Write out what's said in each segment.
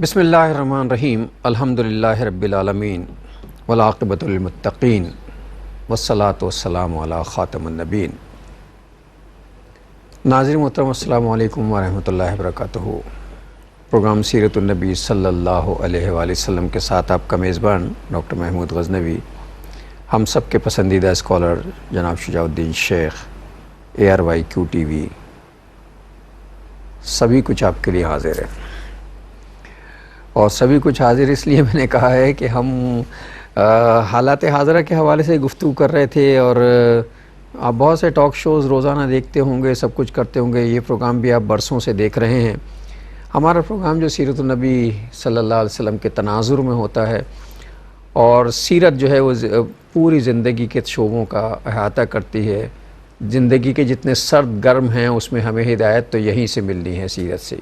بسم اللہ الرحمن الرحیم الحمدللہ رب العالمین والعاقبۃ للمتقین والصلاۃ والسلام علی خاتم النبیین۔ ناظرین محترم السلام علیکم ورحمۃ اللہ وبرکاتہ۔ پروگرام سیرت النبی صلی اللہ علیہ وآلہ وسلم کے ساتھ آپ کا میزبان ڈاکٹر محمود غزنوی، ہم سب کے پسندیدہ اسکالر جناب شجاع الدین شیخ، ARYQTV، سبھی کچھ آپ کے لیے حاضر ہے۔ اور سبھی کچھ حاضر اس لیے میں نے کہا ہے کہ ہم حالات حاضرہ کے حوالے سے گفتگو کر رہے تھے، اور آپ بہت سے ٹاک شوز روزانہ دیکھتے ہوں گے، سب کچھ کرتے ہوں گے، یہ پروگرام بھی آپ برسوں سے دیکھ رہے ہیں۔ ہمارا پروگرام جو سیرت النبی صلی اللہ علیہ وسلم کے تناظر میں ہوتا ہے، اور سیرت جو ہے وہ پوری زندگی کے شعبوں کا احاطہ کرتی ہے۔ زندگی کے جتنے سرد گرم ہیں اس میں ہمیں ہدایت تو یہیں سے ملنی ہے، سیرت سے۔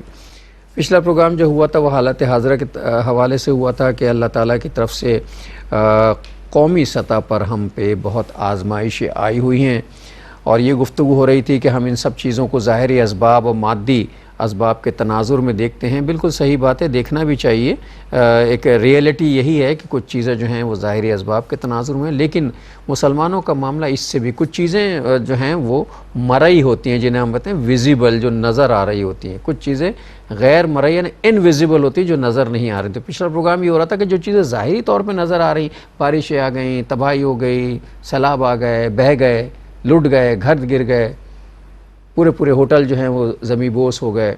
پچھلا پروگرام جو ہوا تھا وہ حالات حاضرہ کے حوالے سے ہوا تھا کہ اللہ تعالیٰ کی طرف سے قومی سطح پر ہم پہ بہت آزمائشیں آئی ہوئی ہیں، اور یہ گفتگو ہو رہی تھی کہ ہم ان سب چیزوں کو ظاہری اسباب اور مادی اسباب کے تناظر میں دیکھتے ہیں۔ بالکل صحیح بات ہے، دیکھنا بھی چاہیے۔ ایک ریئلٹی یہی ہے کہ کچھ چیزیں جو ہیں وہ ظاہری اسباب کے تناظر میں، لیکن مسلمانوں کا معاملہ اس سے بھی کچھ چیزیں جو ہیں وہ مرئی ہوتی ہیں، جنہیں ہم کہتے ہیں ویزیبل، جو نظر آ رہی ہوتی ہیں۔ کچھ چیزیں غیر مرئی یعنی انویزیبل ہوتی ہیں، جو نظر نہیں آ رہی۔ تو پچھلا پروگرام یہ ہو رہا تھا کہ جو چیزیں ظاہری طور پہ نظر آ رہی، بارشیں آ گئیں، تباہی ہو گئی، سیلاب آ گئے، بہہ گئے، لٹ گئے، گھر گر گئے، پورے ہوٹل جو ہیں وہ زمیں بوس ہو گئے،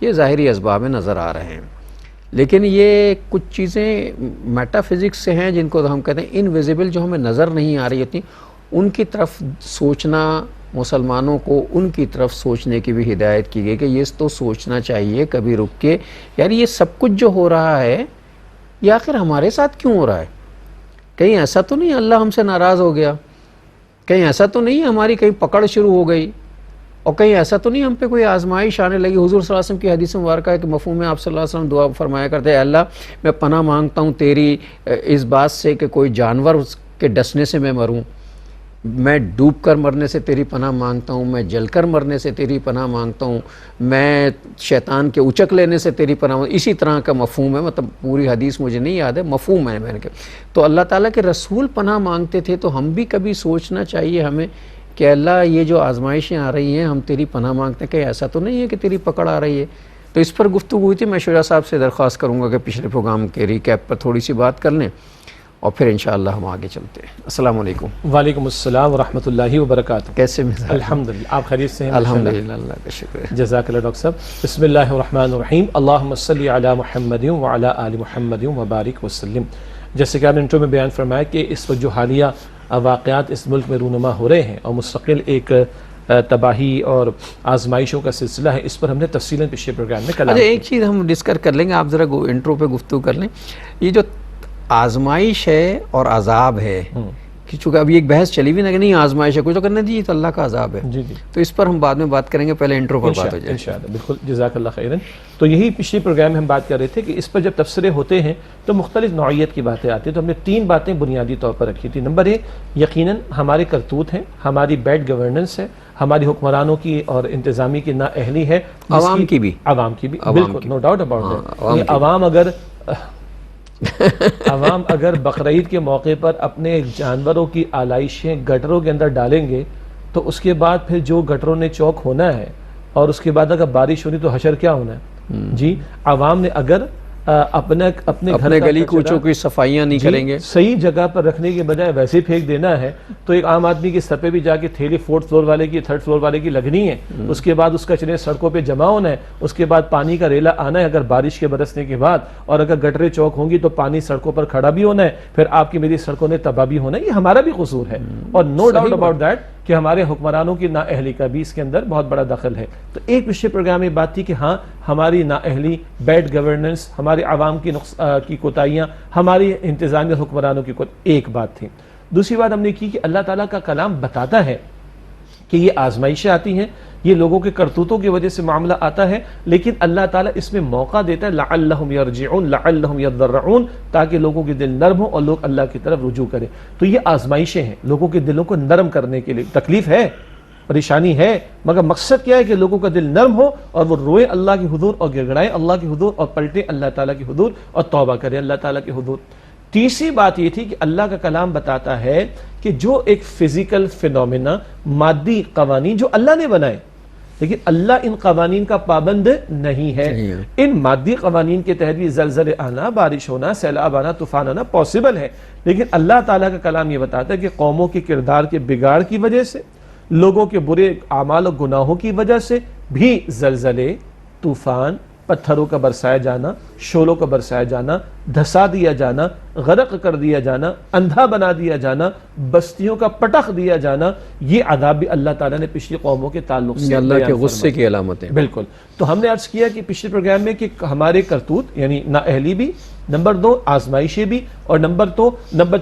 یہ ظاہری اسباب میں نظر آ رہے ہیں۔ لیکن یہ کچھ چیزیں میٹا فزکس سے ہیں، جن کو ہم کہتے ہیں انویزیبل، جو ہمیں نظر نہیں آ رہی ہوتی، ان کی طرف سوچنا، مسلمانوں کو ان کی طرف سوچنے کی بھی ہدایت کی گئی کہ یہ تو سوچنا چاہیے کبھی رک کے، یار یہ سب کچھ جو ہو رہا ہے یہ آخر ہمارے ساتھ کیوں ہو رہا ہے؟ کہیں ایسا تو نہیں اللہ ہم سے ناراض ہو گیا؟ کہیں ایسا تو نہیں ہماری کہیں پکڑ شروع ہو گئی؟ اور کہیں ایسا تو نہیں ہم پہ کوئی آزمائش آنے لگی؟ حضور صلی اللہ علیہ وسلم کی حدیث مبارکہ ہے کہ مفہوم میں آپ صلی اللہ علیہ وسلم دعا فرمایا کرتے ہیں، اے اللہ میں پناہ مانگتا ہوں تیری اس بات سے کہ کوئی جانور کے ڈسنے سے میں مروں، میں ڈوب کر مرنے سے تیری پناہ مانگتا ہوں، میں جل کر مرنے سے تیری پناہ مانگتا ہوں، میں شیطان کے اچک لینے سے تیری پناہ مانگتا ہوں۔ اسی طرح کا مفہوم ہے، مطلب پوری حدیث مجھے نہیں یاد ہے، مفہوم ہے میں نے کہا۔ تو اللہ تعالیٰ کے رسول پناہ مانگتے تھے، تو ہم بھی کبھی سوچنا چاہیے ہمیں کہ اللہ یہ جو آزمائشیں آ رہی ہیں ہم تیری پناہ مانگتے ہیں، کہ ایسا تو نہیں ہے کہ تیری پکڑ آ رہی ہے؟ تو اس پر گفتگو ہوئی تھی۔ میں شجاع صاحب سے درخواست کروں گا کہ پچھلے پروگرام کے ریکیپ پر تھوڑی سی بات کر لیں، اور پھر انشاءاللہ ہم آگے چلتے ہیں۔ السلام علیکم۔ وعلیکم السلام ورحمۃ اللہ وبرکاتہ۔ کیسے مزاج؟ الحمدللہ، آپ خیریت سے ہیں؟ الحمدللہ، اللہ کا شکر ہے۔ جزاک اللہ ڈاکٹر صاحب۔ بسم اللہ الرحمن الرحیم، اللہم صلی علی محمد وعلی آل محمد وبارک وسلم۔ جیسے کہ آپ نے انٹرو میں بیان فرمایا کہ اس وقت جو حالیہ واقعات اس ملک میں رونما ہو رہے ہیں اور مستقل ایک تباہی اور آزمائشوں کا سلسلہ ہے، اس پر ہم نے تفصیلاً پچھلے پروگرام میں کلام اچھا، ایک چیز ہم ڈسکس کر لیں گے، آپ ذرا انٹرو پہ گفتگو کر لیں۔ یہ جو آزمائش ہے اور عذاب ہے، کہ چونکہ ابھی ایک بحث چلی بھی نا کہ نہیں آزمائش ہے، کچھ تو کرنے دیجیے، تو اللہ کا عذاب ہے۔ جی تو اس پر ہم بعد میں بات کریں گے، پہلے انٹرو پر بات ہو جائے۔ انشاءاللہ، بالکل، جزاک اللہ خیراً۔ تو یہی پچھلے پروگرام میں ہم بات کر رہے تھے کہ اس پر جب تبصرے ہوتے ہیں تو مختلف نوعیت کی باتیں آتی ہیں، تو ہم نے 3 باتیں بنیادی طور پر رکھی تھی۔ نمبر 1، یقیناً ہمارے کرتوت ہیں، ہماری بیڈ گورننس ہے، ہماری حکمرانوں کی اور انتظامی کی نااہلی ہے، عوام کی بھی، بالکل، نو ڈاؤٹ اباؤٹ دیٹ۔ عوام اگر بقرعید کے موقع پر اپنے جانوروں کی آلائشیں گٹروں کے اندر ڈالیں گے تو اس کے بعد پھر جو گٹروں نے چوک ہونا ہے، اور اس کے بعد اگر بارش ہونی تو حشر کیا ہونا ہے؟ جی، عوام نے اگر اپنے گلی کوچوں کی صفائیاں نہیں کریں گے، صحیح جگہ پر رکھنے کے بجائے ویسے ہی پھینک دینا ہے، تو ایک عام آدمی کی سر پہ بھی جا کے تھیلی 4th فلور والے کی 3rd فلور والے کی لگنی ہے، اس کے بعد اس کا چلے سڑکوں پہ جمع ہونا ہے، اس کے بعد پانی کا ریلا آنا ہے اگر بارش کے برسنے کے بعد، اور اگر گٹریں چوک ہوں گی تو پانی سڑکوں پر کھڑا بھی ہونا ہے، پھر آپ کی میری سڑکوں نے تباہ بھی ہونا ہے۔ یہ ہمارا بھی قصور ہے، اور نو ڈاؤٹ اباؤٹ دیٹ کہ ہمارے حکمرانوں کی نااہلی کا بھی اس کے اندر بہت بڑا دخل ہے۔ تو ایک پچھلے پروگرام میں بات تھی کہ ہاں، ہماری نااہلی، بیڈ گورننس، ہمارے عوام کی کوتاہیاں، ہماری انتظامی حکمرانوں کی ایک بات تھی۔ دوسری بات ہم نے کی کہ اللہ تعالیٰ کا کلام بتاتا ہے کہ یہ آزمائشیں آتی ہیں، یہ لوگوں کے کرتوتوں کی وجہ سے معاملہ آتا ہے، لیکن اللہ تعالیٰ اس میں موقع دیتا ہے لعلہم یرجعون، لعلہم یضرعون، تاکہ لوگوں کے دل نرم ہوں اور لوگ اللہ کی طرف رجوع کریں۔ تو یہ آزمائشیں ہیں لوگوں کے دلوں کو نرم کرنے کے لیے۔ تکلیف ہے، پریشانی ہے، مگر مقصد کیا ہے کہ لوگوں کا دل نرم ہو اور وہ روئے اللہ کے حضور اور گڑگڑائیں اللہ کے حضور اور پلٹے اللہ تعالیٰ کے حضور اور توبہ کرے اللہ تعالیٰ کے حضور۔ تیسری بات یہ تھی کہ اللہ کا کلام بتاتا ہے کہ جو ایک فزیکل فینومینا، مادی قوانین جو اللہ نے بنائے، لیکن اللہ ان قوانین کا پابند نہیں ہے۔ ان مادی قوانین کے تحت بھی زلزلے آنا، بارش ہونا، سیلاب آنا، طوفان آنا پاسبل ہے، لیکن اللہ تعالیٰ کا کلام یہ بتاتا ہے کہ قوموں کے کردار کے بگاڑ کی وجہ سے، لوگوں کے برے اعمال و گناہوں کی وجہ سے بھی زلزلے، طوفان، پتھروں کا برسایا جانا، شولوں کا برسایا جانا، دھسا دیا جانا، غرق کر دیا جانا، اندھا بنا دیا جانا، بستیوں کا پٹخ دیا جانا، یہ عذاب بھی اللہ تعالیٰ نے پچھلی قوموں کے تعلق سے اللہ کے غصے کی علامتیں۔ بالکل۔ تو ہم نے عرض کیا کہ پچھلے پروگرام میں کہ ہمارے کرتوت یعنی نااہلی بھی، نمبر 2 آزمائشیں بھی، اور نمبر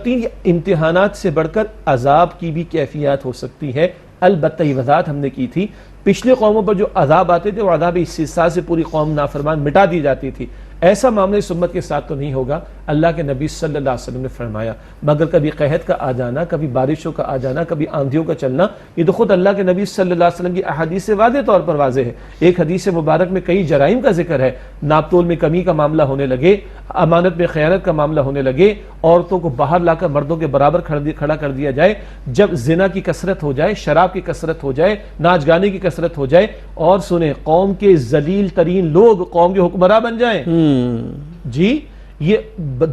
3 امتحانات سے بڑھ کر عذاب کی بھی کیفیات ہو سکتی ہے۔ البتہ یہ وضاحت ہم نے کی تھی، پچھلے قوموں پر جو عذاب آتے تھے وہ عذاب استثناء سے پوری قوم نافرمان مٹا دی جاتی تھی، ایسا معاملہ اس امت کے ساتھ تو نہیں ہوگا۔ اللہ کے نبی صلی اللہ علیہ وسلم نے فرمایا مگر کبھی قحط کا آ جانا، کبھی بارشوں کا آ جانا، کبھی آندھیوں کا چلنا، یہ تو خود اللہ کے نبی صلی اللہ علیہ وسلم کی احادیث سے واضح طور پر واضح ہے۔ ایک حدیث مبارک میں کئی جرائم کا ذکر ہے، ناپ تول میں کمی کا معاملہ ہونے لگے، امانت میں خیانت کا معاملہ ہونے لگے، عورتوں کو باہر لا کر مردوں کے برابر کھڑا کر دیا جائے، جب زنا کی کثرت ہو جائے، شراب کی کثرت ہو جائے، ناچ گانے کی کثرت ہو جائے، اور سنیں قوم کے ذلیل ترین لوگ قوم کے حکمراں بن جائیں۔ جی یہ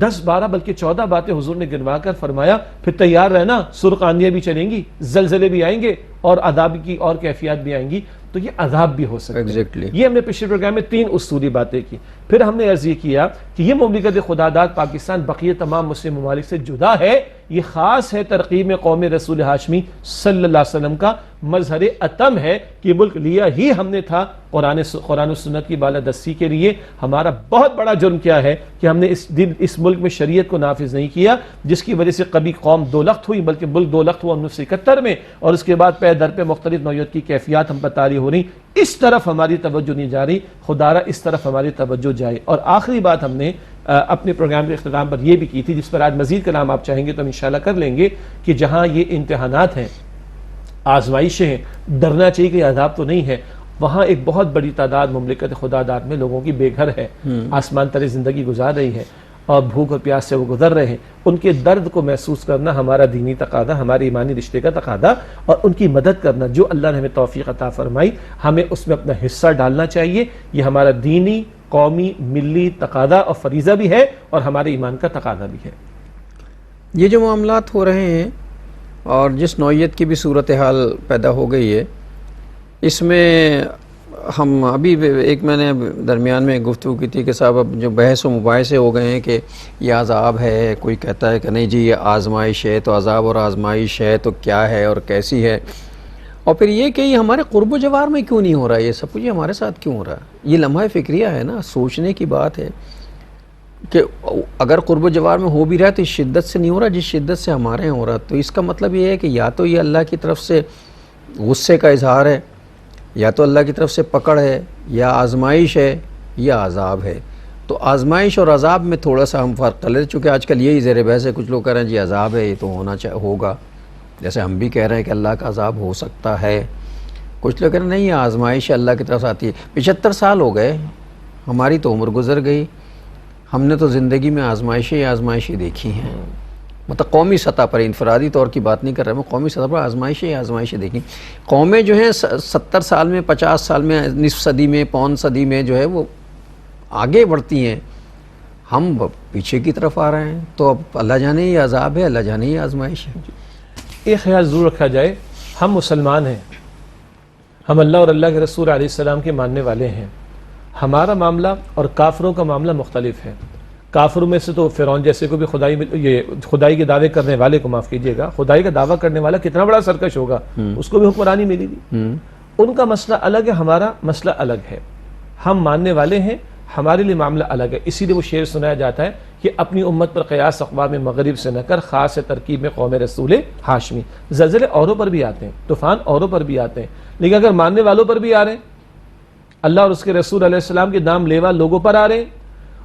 10 12 بلکہ 14 باتیں حضور نے گنوا کر فرمایا پھر تیار رہنا، سرخ آندیاں بھی چلیں گی، زلزلے بھی آئیں گے، اور عذاب کی اور کیفیات بھی آئیں گی، تو یہ عذاب بھی ہو سکتا ہے۔ یہ ہم نے پچھلے پروگرام میں 3 اصولی باتیں کی۔ پھر ہم نے عرض یہ کیا کہ یہ مملکت خدا داد پاکستان بقیہ تمام مسلم ممالک سے جدا ہے، یہ خاص ہے ترقی میں قوم رسول ہاشمی صلی اللہ علیہ وسلم کا مظہر اتم ہے کہ ملک لیا ہی ہم نے تھا قرآن و سنت کی بالادستی کے لیے۔ ہمارا بہت بڑا جرم کیا ہے کہ ہم نے اس ملک میں شریعت کو نافذ نہیں کیا، جس کی وجہ سے کبھی قوم 2 لخت ہوئی، بلکہ ملک 2 لخت ہوا 1971 میں، اور اس کے بعد پے در پہ مختلف نوعیت کی کیفیات ہم پر طاری ہو رہی۔ اس طرف ہماری توجہ نہیں جا رہی، خدا را اس طرف ہماری توجہ جائے۔ اور آخری بات ہم نے اپنے پروگرام کے اختتام پر یہ بھی کی تھی، جس پر آج مزید کلام آپ چاہیں گے تو ہم انشاءاللہ کر لیں گے، کہ جہاں یہ امتحانات ہیں، آزمائشیں ہیں، ڈرنا چاہیے کہ عذاب تو نہیں ہے، وہاں ایک بہت بڑی تعداد مملکت خدا داد میں لوگوں کی بے گھر ہے، آسمان تلے زندگی گزار رہی ہے، اور بھوک اور پیاس سے وہ گزر رہے ہیں۔ ان کے درد کو محسوس کرنا ہمارا دینی تقاضا، ہمارے ایمانی رشتے کا تقاضا، اور ان کی مدد کرنا، جو اللہ نے ہمیں توفیق عطا فرمائی ہمیں اس میں اپنا حصہ ڈالنا چاہیے۔ یہ ہمارا دینی، قومی، ملی تقاضا اور فریضہ بھی ہے، اور ہمارے ایمان کا تقاضا بھی ہے۔ یہ جو معاملات ہو رہے ہیں اور جس نوعیت کی بھی صورتحال پیدا ہو گئی ہے، اس میں ہم ابھی ایک میں نے درمیان میں گفتگو کی تھی کہ صاحب اب جو بحث و مباحثے ہو گئے ہیں کہ یہ عذاب ہے، کوئی کہتا ہے کہ نہیں جی یہ آزمائش ہے، تو عذاب اور آزمائش ہے تو کیا ہے اور کیسی ہے، اور پھر یہ کہ یہ ہمارے قرب و جوار میں کیوں نہیں ہو رہا، یہ سب کچھ ہمارے ساتھ کیوں ہو رہا ہے۔ یہ لمحہ فکریہ ہے نا، سوچنے کی بات ہے کہ اگر قرب و جوار میں ہو بھی رہا ہے تو اس شدت سے نہیں ہو رہا جس شدت سے ہمارے ہو رہا، تو اس کا مطلب یہ ہے کہ یا تو یہ اللہ کی طرف سے غصے کا اظہار ہے، یا تو اللہ کی طرف سے پکڑ ہے، یا آزمائش ہے، یا عذاب ہے۔ تو آزمائش اور عذاب میں تھوڑا سا ہم فرق کر لیتے، چونکہ آج کل یہی زیر بحث ہے، کچھ لوگ کہہ رہے ہیں جی عذاب ہے، یہ تو ہوگا، جیسے ہم بھی کہہ رہے ہیں کہ اللہ کا عذاب ہو سکتا ہے، کچھ لوگ کہہ رہے ہیں نہیں یہ آزمائش اللہ کی طرف سے آتی ہے۔ 75 سال ہو گئے، ہماری تو عمر گزر گئی، ہم نے تو زندگی میں آزمائشیں دیکھی ہیں، مطلب قومی سطح پر، انفرادی طور کی بات نہیں کر رہا میں، قومی سطح پر آزمائشیں دیکھیں۔ قومیں جو ہیں 70 سال میں، 50 سال میں، نصف صدی میں، پون صدی میں جو ہے وہ آگے بڑھتی ہیں، ہم پیچھے کی طرف آ رہے ہیں، تو اب اللہ جانے یہ عذاب ہے، اللہ جانے یہ آزمائش ہے۔ ایک خیال ضرور رکھا جائے، ہم مسلمان ہیں، ہم اللہ اور اللہ کے رسول علیہ السلام کے ماننے والے ہیں، ہمارا معاملہ اور کافروں کا معاملہ مختلف ہے۔ کافروں میں سے تو فرعون جیسے کو بھی خدائی کے دعوے کرنے والے کو معاف کیجیے گا، خدائی کا دعویٰ کرنے والا کتنا بڑا سرکش ہوگا، اس کو بھی حکمرانی ملی تھی۔ ان کا مسئلہ الگ ہے، ہمارا مسئلہ الگ ہے، ہم ماننے والے ہیں، ہمارے لیے معاملہ الگ ہے۔ اسی لیے وہ شعر سنایا جاتا ہے کہ اپنی امت پر قیاس اقوام مغرب سے نہ کر، خاص ترکیب میں قوم رسول ہاشمی۔ زلزلے اوروں پر بھی آتے ہیں، طوفان اوروں پر بھی آتے ہیں، لیکن اگر ماننے والوں پر بھی آ رہے ہیں، اللہ اور اس کے رسول علیہ السلام کے نام لیوا لوگوں پر آ رہے ہیں،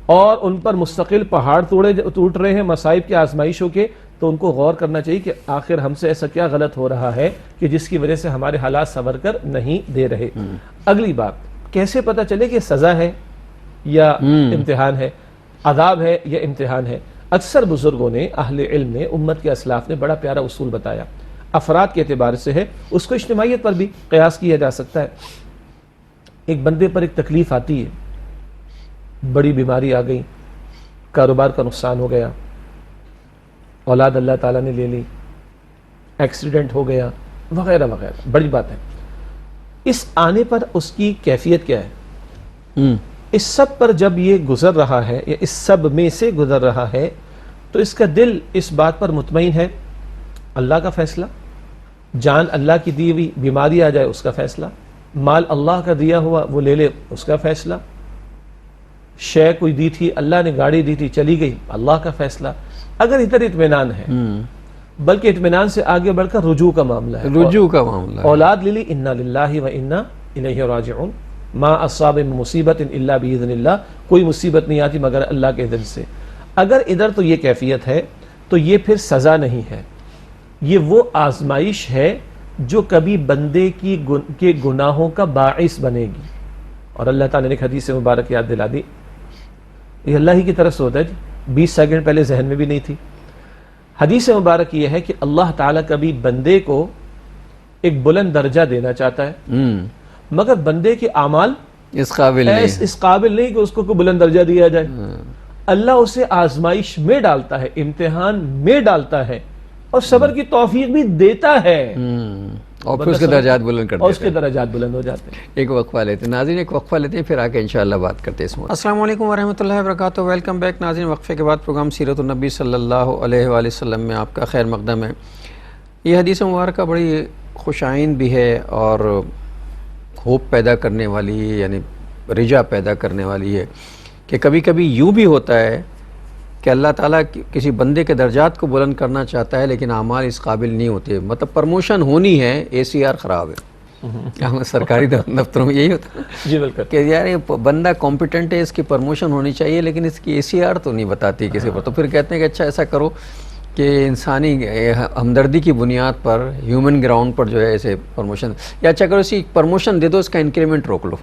اور ان پر مستقل پہاڑ ٹوٹ رہے ہیں مصائب کے، آزمائشوں کے، تو ان کو غور کرنا چاہیے کہ آخر ہم سے ایسا کیا غلط ہو رہا ہے کہ جس کی وجہ سے ہمارے حالات سنور کر نہیں دے رہے. اگلی بات، کیسے پتہ چلے کہ سزا ہے یا امتحان ہے، عذاب ہے یا امتحان ہے؟ اکثر بزرگوں نے، اہل علم نے، امت کے اسلاف نے بڑا پیارا اصول بتایا. افراد کے اعتبار سے ہے، اس کو اجتماعیت پر بھی قیاس کیا جا سکتا ہے. ایک بندے پر ایک تکلیف آتی ہے، بڑی بیماری آ گئی، کاروبار کا نقصان ہو گیا، اولاد اللہ تعالیٰ نے لے لی، ایکسیڈنٹ ہو گیا، وغیرہ وغیرہ، بڑی بات ہے. اس آنے پر اس کی کیفیت کیا ہے؟ اس سب پر جب یہ گزر رہا ہے یا اس سب میں سے گزر رہا ہے تو اس کا دل اس بات پر مطمئن ہے اللہ کا فیصلہ، جان اللہ کی دی ہوئی، بیماری آ جائے اس کا فیصلہ، مال اللہ کا دیا ہوا وہ لے لے اس کا فیصلہ، شے کوئی دی تھی، اللہ نے گاڑی دی تھی چلی گئی، اللہ کا فیصلہ. اگر ادھر اطمینان ہے، بلکہ اطمینان سے آگے بڑھ کر رجوع کا معاملہ ہے، رجوع کا معاملہ، اولاد لے لی، انا للہ و انا الیہ راجعون، ما اصاب من مصیبت الا باذن اللہ، کوئی مصیبت نہیں آتی مگر اللہ کے اذن سے. اگر ادھر تو یہ کیفیت ہے تو یہ پھر سزا نہیں ہے، یہ وہ آزمائش ہے جو کبھی بندے کے گناہوں کا باعث بنے گی. اور اللہ تعالیٰ نے ایک حدیث مبارک یاد دلا دی، یہ اللہ ہی کی طرف سے ہوتا ہے جی، 20 سیکنڈ پہلے ذہن میں بھی نہیں تھی. حدیث مبارک یہ ہے کہ اللہ تعالیٰ کبھی بندے کو ایک بلند درجہ دینا چاہتا ہے، مگر بندے کے اعمال اس قابل نہیں، اس قابل نہیں کہ اس کو کوئی بلند درجہ دیا جائے. اللہ اسے آزمائش میں ڈالتا ہے، امتحان میں ڈالتا ہے، اور صبر کی توفیق بھی دیتا ہے، اور پھر اس کے درجات بلند کر دیتے ہیں، اور اس کے درجات بلند ہو جاتے ہیں. ایک وقفہ لیتے ہیں ناظرین، ایک وقفہ لیتے ہیں، پھر آگے انشاءاللہ بات کرتے ہیں اس میں. السلام علیکم ورحمۃ اللہ وبرکاتہ. ویلکم بیک ناظرین. وقفے کے بعد پروگرام سیرت النبی صلی اللہ علیہ وآلہ وسلم میں آپ کا خیر مقدم ہے. یہ حدیث مبارکہ بڑی خوش آئند بھی ہے اور ہوپ پیدا کرنے والی، یعنی رجا پیدا کرنے والی ہے کہ کبھی کبھی یوں بھی ہوتا ہے کہ اللہ تعالیٰ کسی بندے کے درجات کو بلند کرنا چاہتا ہے لیکن اعمال اس قابل نہیں ہوتے. مطلب پروموشن ہونی ہے، ACR خراب ہے. سرکاری دفتروں میں یہی ہوتا ہے جی بالکل، کہ یار یہ بندہ کمپیٹنٹ ہے، اس کی پروموشن ہونی چاہیے لیکن اس کی ACR تو نہیں بتاتی کسی پر. تو پھر کہتے ہیں کہ اچھا ایسا کرو کہ انسانی ہمدردی کی بنیاد پر، ہیومن گراؤنڈ پر جو ہے ایسے پروموشن، یا اچھا کرو اسی پروموشن دے دو، اس کا انکریمنٹ روک لو.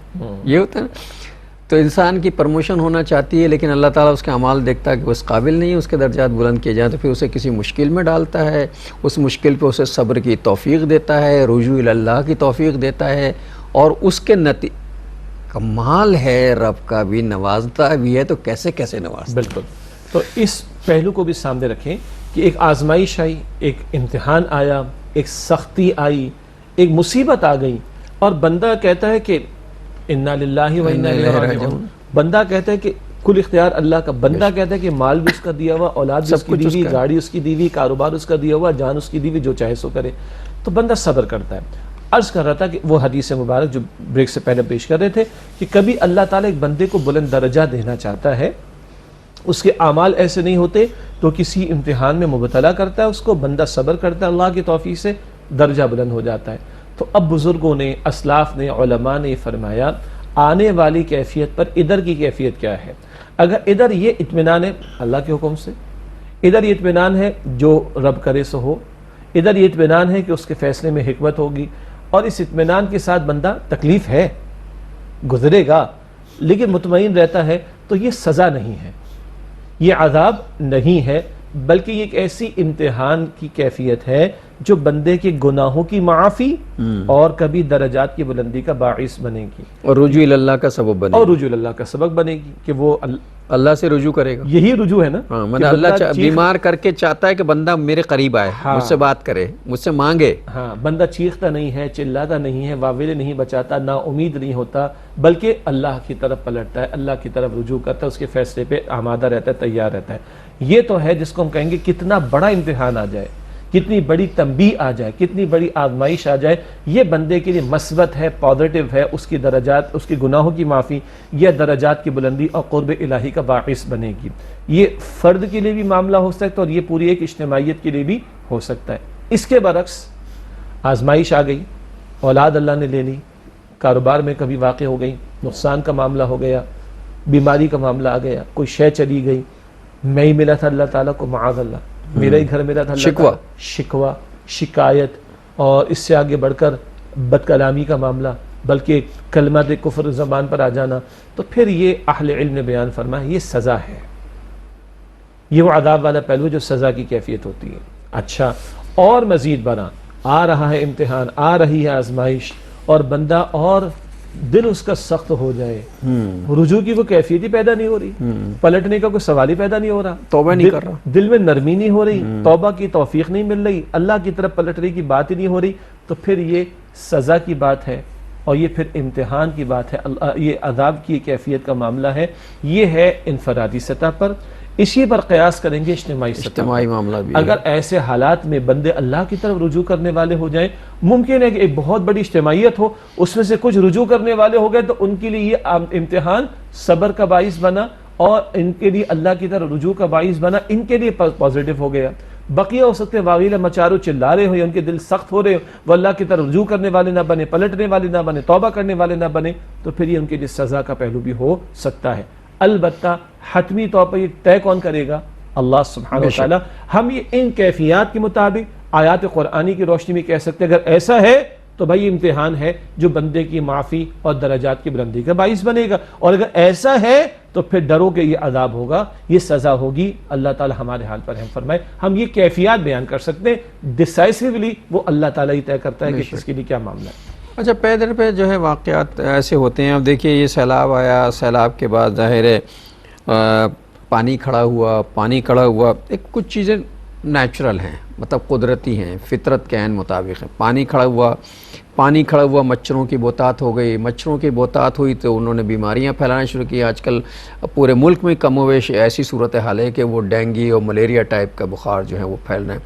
یہ ہوتا ہے نا. تو انسان کی پروموشن ہونا چاہتی ہے لیکن اللہ تعالیٰ اس کے اعمال دیکھتا ہے کہ وہ اس قابل نہیں ہے، اس کے درجات بلند کیے جائیں، تو پھر اسے کسی مشکل میں ڈالتا ہے، اس مشکل پہ اسے صبر کی توفیق دیتا ہے، رجوع اللہ کی توفیق دیتا ہے، اور اس کے کمال ہے رب کا بھی، نوازتا بھی ہے. تو کیسے کیسے نوازتا. بالکل. تو اس پہلو کو بھی سامنے رکھیں کہ ایک آزمائش آئی، ایک امتحان آیا، ایک سختی آئی، ایک مصیبت آ گئی، اور بندہ کہتا ہے کہ انا للہ و انا الیہ راجعون. بندہ کہتا ہے کہ کل اختیار اللہ کا. بندہ کہتا ہے کہ مال بھی اس کا دیا ہوا، اولاد بھی اس کی دی ہوئی، گاڑی اس کی دی ہوئی، کاروبار اس کا دیا ہوا، جان اس کی دی ہوئی، جو چاہے سو کرے. تو بندہ صبر کرتا ہے. عرض کر رہا تھا کہ وہ حدیث مبارک جو بریک سے پہلے پیش کر رہے تھے کہ کبھی اللہ تعالیٰ ایک بندے کو بلند درجہ دینا چاہتا ہے، اس کے اعمال ایسے نہیں ہوتے تو کسی امتحان میں مبتلا کرتا ہے اس کو، بندہ صبر کرتا ہے، اللہ کی توفیق سے درجہ بلند ہو جاتا ہے. تو اب بزرگوں نے، اسلاف نے، علماء نے فرمایا آنے والی کیفیت پر ادھر کی کیفیت کیا ہے. اگر ادھر یہ اطمینان ہے اللہ کے حکم سے، ادھر یہ اطمینان ہے جو رب کرے سو ہو، ادھر یہ اطمینان ہے کہ اس کے فیصلے میں حکمت ہوگی، اور اس اطمینان کے ساتھ بندہ تکلیف ہے، گزرے گا، لیکن مطمئن رہتا ہے، تو یہ سزا نہیں ہے، یہ عذاب نہیں ہے، بلکہ یہ ایک ایسی امتحان کی کیفیت ہے جو بندے کے گناہوں کی معافی اور کبھی درجات کی بلندی کا باعث بنے گی، اور رجوع اللہ کا سبب بنے گی، اور رجوع اللہ کا سبب بنے گی کہ وہ اللہ سے رجوع کرے گا. یہی رجوع ہے نا. میں اللہ بیمار کر کے چاہتا ہے کہ بندہ میرے قریب آئے، مجھ سے بات کرے، مجھ سے مانگے. ہاں، بندہ چیختا نہیں ہے، چلاتا نہیں ہے، واویلے نہیں بچاتا، نا امید نہیں ہوتا، بلکہ اللہ کی طرف پلٹتا ہے، اللہ کی طرف رجوع کرتا ہے، اس کے فیصلے پہ آمادہ رہتا ہے، تیار رہتا ہے. یہ تو ہے جس کو ہم کہیں گے کتنا بڑا امتحان آ جائے، کتنی بڑی تنبیہ آ جائے، کتنی بڑی آزمائش آ جائے، یہ بندے کے لیے مثبت ہے، پازیٹیو ہے، اس کی درجات، اس کی گناہوں کی معافی یا درجات کی بلندی اور قرب الہی کا باعث بنے گی. یہ فرد کے لیے بھی معاملہ ہو سکتا ہے اور یہ پوری ایک اجتماعیت کے لیے بھی ہو سکتا ہے. اس کے برعکس آزمائش آ گئی، اولاد اللہ نے لے لی، کاروبار میں کبھی واقع ہو گئی، نقصان کا معاملہ ہو گیا، بیماری کا معاملہ آ گیا، کوئی شے چلی گئی، میں ہی ملا تھا اللہ تعالیٰ کو، معاذ اللہ، میرا ہی گھر میرا تھا، شکوہ، شکایت، اور اس سے آگے بڑھ کر بد کلامی کا معاملہ، بلکہ کلمات کفر زبان پر آ جانا، تو پھر یہ اہل علم نے بیان فرمایا یہ سزا ہے، یہ وہ عذاب والا پہلو جو سزا کی کیفیت ہوتی ہے۔ اچھا، اور مزید بنا، آ رہا ہے امتحان، آ رہی ہے آزمائش، اور بندہ اور دل اس کا سخت ہو جائے، رجوع کی وہ کیفیت ہی پیدا نہیں ہو رہی، پلٹنے کا کوئی سوال ہی پیدا نہیں ہو رہا، توبہ نہیں کر رہا، دل میں نرمی نہیں ہو رہی، توبہ کی توفیق نہیں مل رہی، اللہ کی طرف پلٹنے کی بات ہی نہیں ہو رہی، تو پھر یہ سزا کی بات ہے، اور یہ پھر امتحان کی بات ہے، یہ عذاب کی کیفیت کا معاملہ ہے۔ یہ ہے انفرادی سطح پر، اسی پر قیاس کریں گے اجتماعی سطح پر۔ اجتماعی معاملہ بھی اگر ایسے حالات میں بندے اللہ کی طرف رجوع کرنے والے ہو جائیں، ممکن ہے کہ ایک بہت بڑی اجتماعیت ہو، اس میں سے کچھ رجوع کرنے والے ہو گئے، تو ان کے لیے یہ امتحان صبر کا باعث بنا، اور ان کے لیے اللہ کی طرف رجوع کا باعث بنا، ان کے لیے پازیٹو ہو گیا۔ بقیہ ہو سکتے ہیں واویلا مچارو چلا رہے ہو، یا ان کے دل سخت ہو رہے ہو، وہ اللہ کی طرف رجوع کرنے والے نہ بنے، پلٹنے والے نہ بنے، توبہ کرنے والے نہ بنے، تو پھر یہ ان کے لیے سزا کا پہلو بھی ہو سکتا ہے۔ البتہ حتمی طور پر یہ طے کون کرے گا؟ اللہ سبحانہ وتعالی۔ ہم یہ ان کیفیات کے مطابق آیات قرآنی کی روشنی میں کہہ سکتے ہیں اگر ایسا ہے تو بھائی امتحان ہے جو بندے کی معافی اور درجات کی بلندی کا باعث بنے گا، اور اگر ایسا ہے تو پھر ڈرو کہ یہ عذاب ہوگا، یہ سزا ہوگی۔ اللہ تعالی ہمارے حال پر رحم فرمائے۔ ہم یہ کیفیات بیان کر سکتے ہیں، ڈیسائسولی وہ اللہ تعالی ہی طے کرتا ہے کہ کس کے لیے کیا معاملہ ہے۔ اچھا، پے در پہ جو ہے واقعات ایسے ہوتے ہیں۔ اب دیکھیے یہ سیلاب آیا، سیلاب کے بعد ظاہر ہے پانی کھڑا ہوا، ایک کچھ چیزیں نیچرل ہیں، مطلب قدرتی ہیں، فطرت کے عین مطابق ہیں۔ پانی کھڑا ہوا مچھروں کی بہتات ہو گئی، مچھروں کی بہتات ہوئی تو انہوں نے بیماریاں پھیلانا شروع کی۔ آج کل پورے ملک میں کم و بیش ایسی صورتحال ہے کہ وہ ڈینگی اور ملیریا ٹائپ کا بخار جو ہے وہ پھیل رہے ہیں،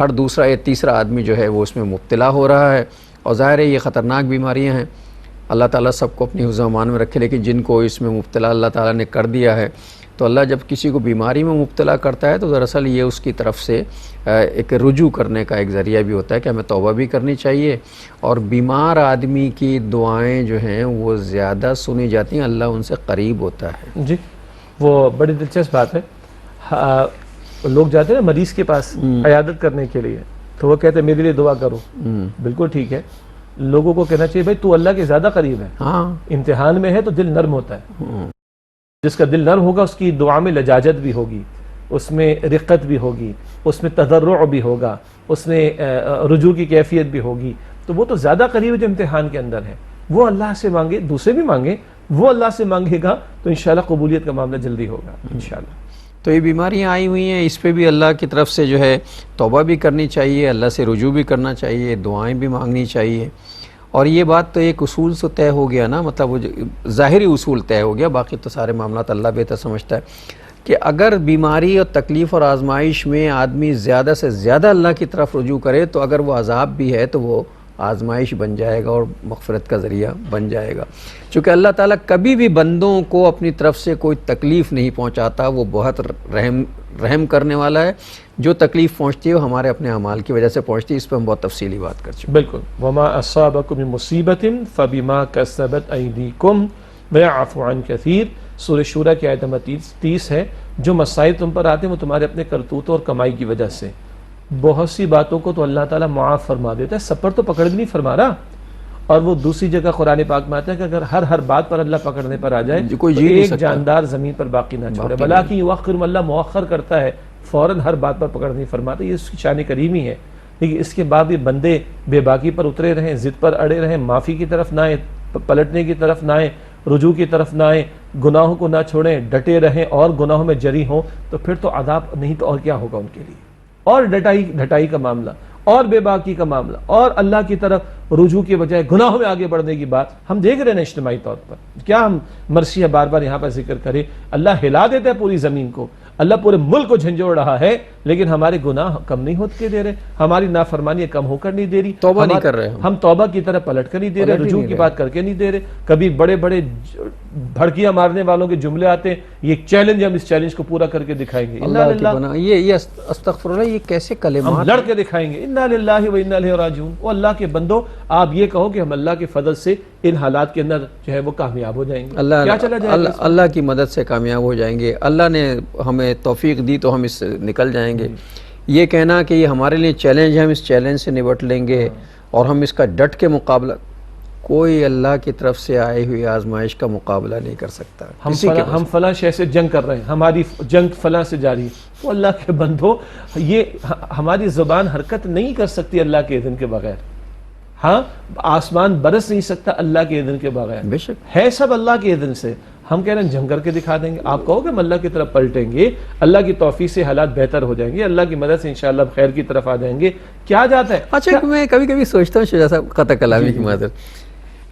ہر دوسرا یا تیسرا آدمی جو ہے وہ اس میں مبتلا ہو رہا ہے، اور ظاہر ہے یہ خطرناک بیماریاں ہیں۔ اللہ تعالیٰ سب کو اپنی حفظ و امان میں رکھے، لیکن جن کو اس میں مبتلا اللہ تعالیٰ نے کر دیا ہے، تو اللہ جب کسی کو بیماری میں مبتلا کرتا ہے تو دراصل یہ اس کی طرف سے ایک رجوع کرنے کا ایک ذریعہ بھی ہوتا ہے کہ ہمیں توبہ بھی کرنی چاہیے، اور بیمار آدمی کی دعائیں جو ہیں وہ زیادہ سنی جاتی ہیں، اللہ ان سے قریب ہوتا ہے۔ جی، وہ بڑی دلچسپ بات ہے۔ لوگ جاتے ہیں نا مریض کے پاس عیادت کرنے کے لیے، تو وہ کہتے ہیں میرے لیے دعا کرو۔ بالکل ٹھیک ہے، لوگوں کو کہنا چاہیے بھائی تو اللہ کے زیادہ قریب ہے، امتحان میں ہے تو دل نرم ہوتا ہے، جس کا دل نرم ہوگا اس کی دعا میں لجاجت بھی ہوگی، اس میں رقت بھی ہوگی، اس میں تضرع بھی ہوگا، اس میں رجوع کی کیفیت بھی ہوگی، تو وہ تو زیادہ قریب جو امتحان کے اندر ہے۔ وہ اللہ سے مانگے، دوسرے بھی مانگے، وہ اللہ سے مانگے گا تو انشاءاللہ قبولیت کا معاملہ جلدی ہوگا انشاءاللہ۔ تو یہ بیماریاں آئی ہوئی ہیں، اس پہ بھی اللہ کی طرف سے جو ہے توبہ بھی کرنی چاہیے، اللہ سے رجوع بھی کرنا چاہیے، دعائیں بھی مانگنی چاہیے۔ اور یہ بات تو ایک اصول سے طے ہو گیا نا، مطلب وہ ظاہری اصول طے ہو گیا، باقی تو سارے معاملات اللہ بہتر سمجھتا ہے کہ اگر بیماری اور تکلیف اور آزمائش میں آدمی زیادہ سے زیادہ اللہ کی طرف رجوع کرے تو اگر وہ عذاب بھی ہے تو وہ آزمائش بن جائے گا اور مغفرت کا ذریعہ بن جائے گا، چونکہ اللہ تعالیٰ کبھی بھی بندوں کو اپنی طرف سے کوئی تکلیف نہیں پہنچاتا، وہ بہت رحم کرنے والا ہے۔ جو تکلیف پہنچتی ہے وہ ہمارے اپنے اعمال کی وجہ سے پہنچتی ہے، اس پہ ہم بہت تفصیلی بات کر چکے ہیں۔ بالکل، وما اصابکم من مصیبت فبما کسبت ایدیکم ویعفو عن کثیر، سورہ شورى کی آیت نمبر 30 ہے۔ جو مصائب تم پر آتے ہیں وہ تمہارے اپنے کرتوتوں اور کمائی کی وجہ سے، بہت سی باتوں کو تو اللہ تعالیٰ معاف فرما دیتا ہے، سب پر تو پکڑ بھی نہیں فرما رہا۔ اور وہ دوسری جگہ قرآن پاک میں آتا ہے کہ اگر ہر بات پر اللہ پکڑنے پر آ جائے تو ایک جاندار زمین پر باقی نہ چھوڑے، بلاکہ یؤخر، اللہ مؤخر کرتا ہے، فوراً ہر بات پر پکڑ نہیں فرماتا، یہ اس کی شان کریمی ہے۔ لیکن اس کے بعد بھی بندے بے باکی پر اترے رہیں، ضد پر اڑے رہیں، معافی کی طرف نہ آئیں، پلٹنے کی طرف نہ آئیں، رجوع کی طرف نہ آئیں، گناہوں کو نہ چھوڑیں، ڈٹے رہیں اور گناہوں میں جری ہوں، تو پھر تو عذاب نہیں تو اور کیا ہوگا ان کے لیے، اور ڈٹائی کا معاملہ، اور بے باکی کا معاملہ، اور اللہ کی طرف رجوع کے بجائے گناہوں میں آگے بڑھنے کی بات ہم دیکھ رہے ہیں اجتماعی طور پر۔ کیا ہم مرثیہ بار بار یہاں پر ذکر کریں، اللہ ہلا دیتا ہے پوری زمین کو، اللہ پورے ملک کو جھنجھوڑ رہا ہے، لیکن ہمارے گناہ کم نہیں ہوتے دے رہے، ہماری نافرمانی کم ہو کر نہیں دے رہی، توبہ نہیں کر رہے، ہم توبہ کی طرف پلٹ کر نہیں دے رہے، رجوع کی بات کر کے نہیں دے رہے۔ کبھی بڑے بڑے بھڑکیاں مارنے والوں کے جملے آتے ہیں، یہ چیلنج، ہم اس چیلنج کو پورا کر کے دکھائیں گے، یہ استغفر اللہ، یہ کیسے کلمات ہم لڑ کے دکھائیں گے، انا للہ و انا الیہ راجعون۔ وہ اللہ کے بندو، آپ یہ کہو کہ ہم اللہ کے فضل سے ان حالات کے اندر جو ہے وہ کامیاب ہو جائیں گے، کیا چلا جائے گا، اللہ کی مدد سے کامیاب ہو جائیں گے، اللہ نے ہمیں توفیق دی تو ہم اس سے نکل جائیں گے۔ یہ کہنا کہ یہ ہمارے لیے چیلنج ہے، ہم اس چیلنج سے نبٹ لیں گے اور ہم اس کا ڈٹ کے مقابلہ، کوئی اللہ کی طرف سے آئی ہوئی آزمائش کا مقابلہ نہیں کر سکتا. ہم فلاں شے سے جنگ کر رہے ہیں، ہماری جنگ فلاں سے جاری ہے. تو اللہ کے بندو، یہ ہماری زبان حرکت نہیں کر سکتی اللہ کے اذن کے بغیر. ہاں، آسمان برس نہیں سکتا اللہ کے اذن کے بغیر. بے شک ہے سب اللہ کے اذن سے. ہم کہہ رہے ہیں جنگ کر کے دکھا دیں گے. آپ کہو کہ ہم اللہ کی طرف پلٹیں گے، اللہ کی توفیق سے حالات بہتر ہو جائیں گے، اللہ کی مدد سے انشاءاللہ خیر کی طرف آ جائیں گے. کیا جاتا ہے؟ اچھا، میں کبھی کبھی سوچتا ہوں شجاع صاحب، قطع کلامی کی معذرت،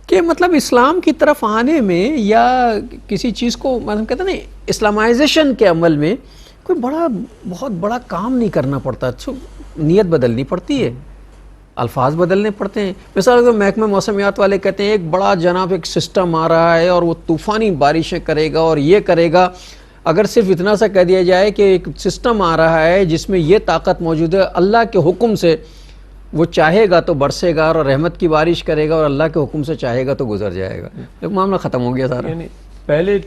کہ مطلب اسلام کی طرف آنے میں یا کسی چیز کو مطلب کہتے ہیں نا اسلامائزیشن کے عمل میں کوئی بہت بڑا کام نہیں کرنا پڑتا. نیت بدلنی پڑتی ہے، الفاظ بدلنے پڑتے ہیں. مثال اگر محکمہ موسمیات والے کہتے ہیں ایک بڑا جناب ایک سسٹم آ رہا ہے اور وہ طوفانی بارشیں کرے گا اور یہ کرے گا، اگر صرف اتنا سا کہہ دیا جائے کہ ایک سسٹم آ رہا ہے جس میں یہ طاقت موجود ہے، اللہ کے حکم سے وہ چاہے گا تو برسے گا اور رحمت کی بارش کرے گا، اور اللہ کے حکم سے چاہے گا تو گزر جائے گا، ایک معاملہ ختم ہو گیا سارا. یعنی پہلے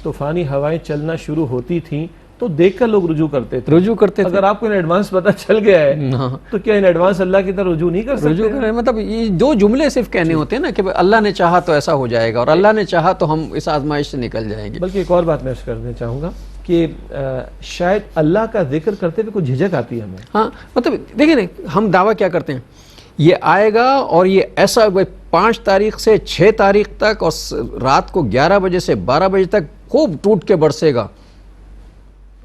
طوفانی ہوائیں چلنا شروع ہوتی تھیں تو دیکھ کر لوگ رجوع کرتے تھے. اگر آپ کو ان ایڈوانس پتہ چل گیا ہے تو کیا ان ایڈوانس اللہ کی طرف رجوع نہیں کر سکتے؟ رجوع کریں مطلب یہ دو جملے صرف کہنے ہوتے ہیں نا کہ اللہ نے چاہا تو ایسا ہو جائے گا اور اللہ نے چاہا تو ہم اس آزمائش سے نکل جائیں گے. بلکہ ایک اور بات میں عرض کرنا چاہوں گا کہ شاید اللہ کا ذکر کرتے ہوئے کچھ جھجک آتی ہے ہمیں. ہاں مطلب دیکھیں نا، ہم دعویٰ کیا کرتے ہیں، یہ آئے گا اور یہ ایسا 5 تاریخ سے 6 تاریخ تک اور رات کو 11 بجے سے 12 بجے تک خوب ٹوٹ کے برسے گا.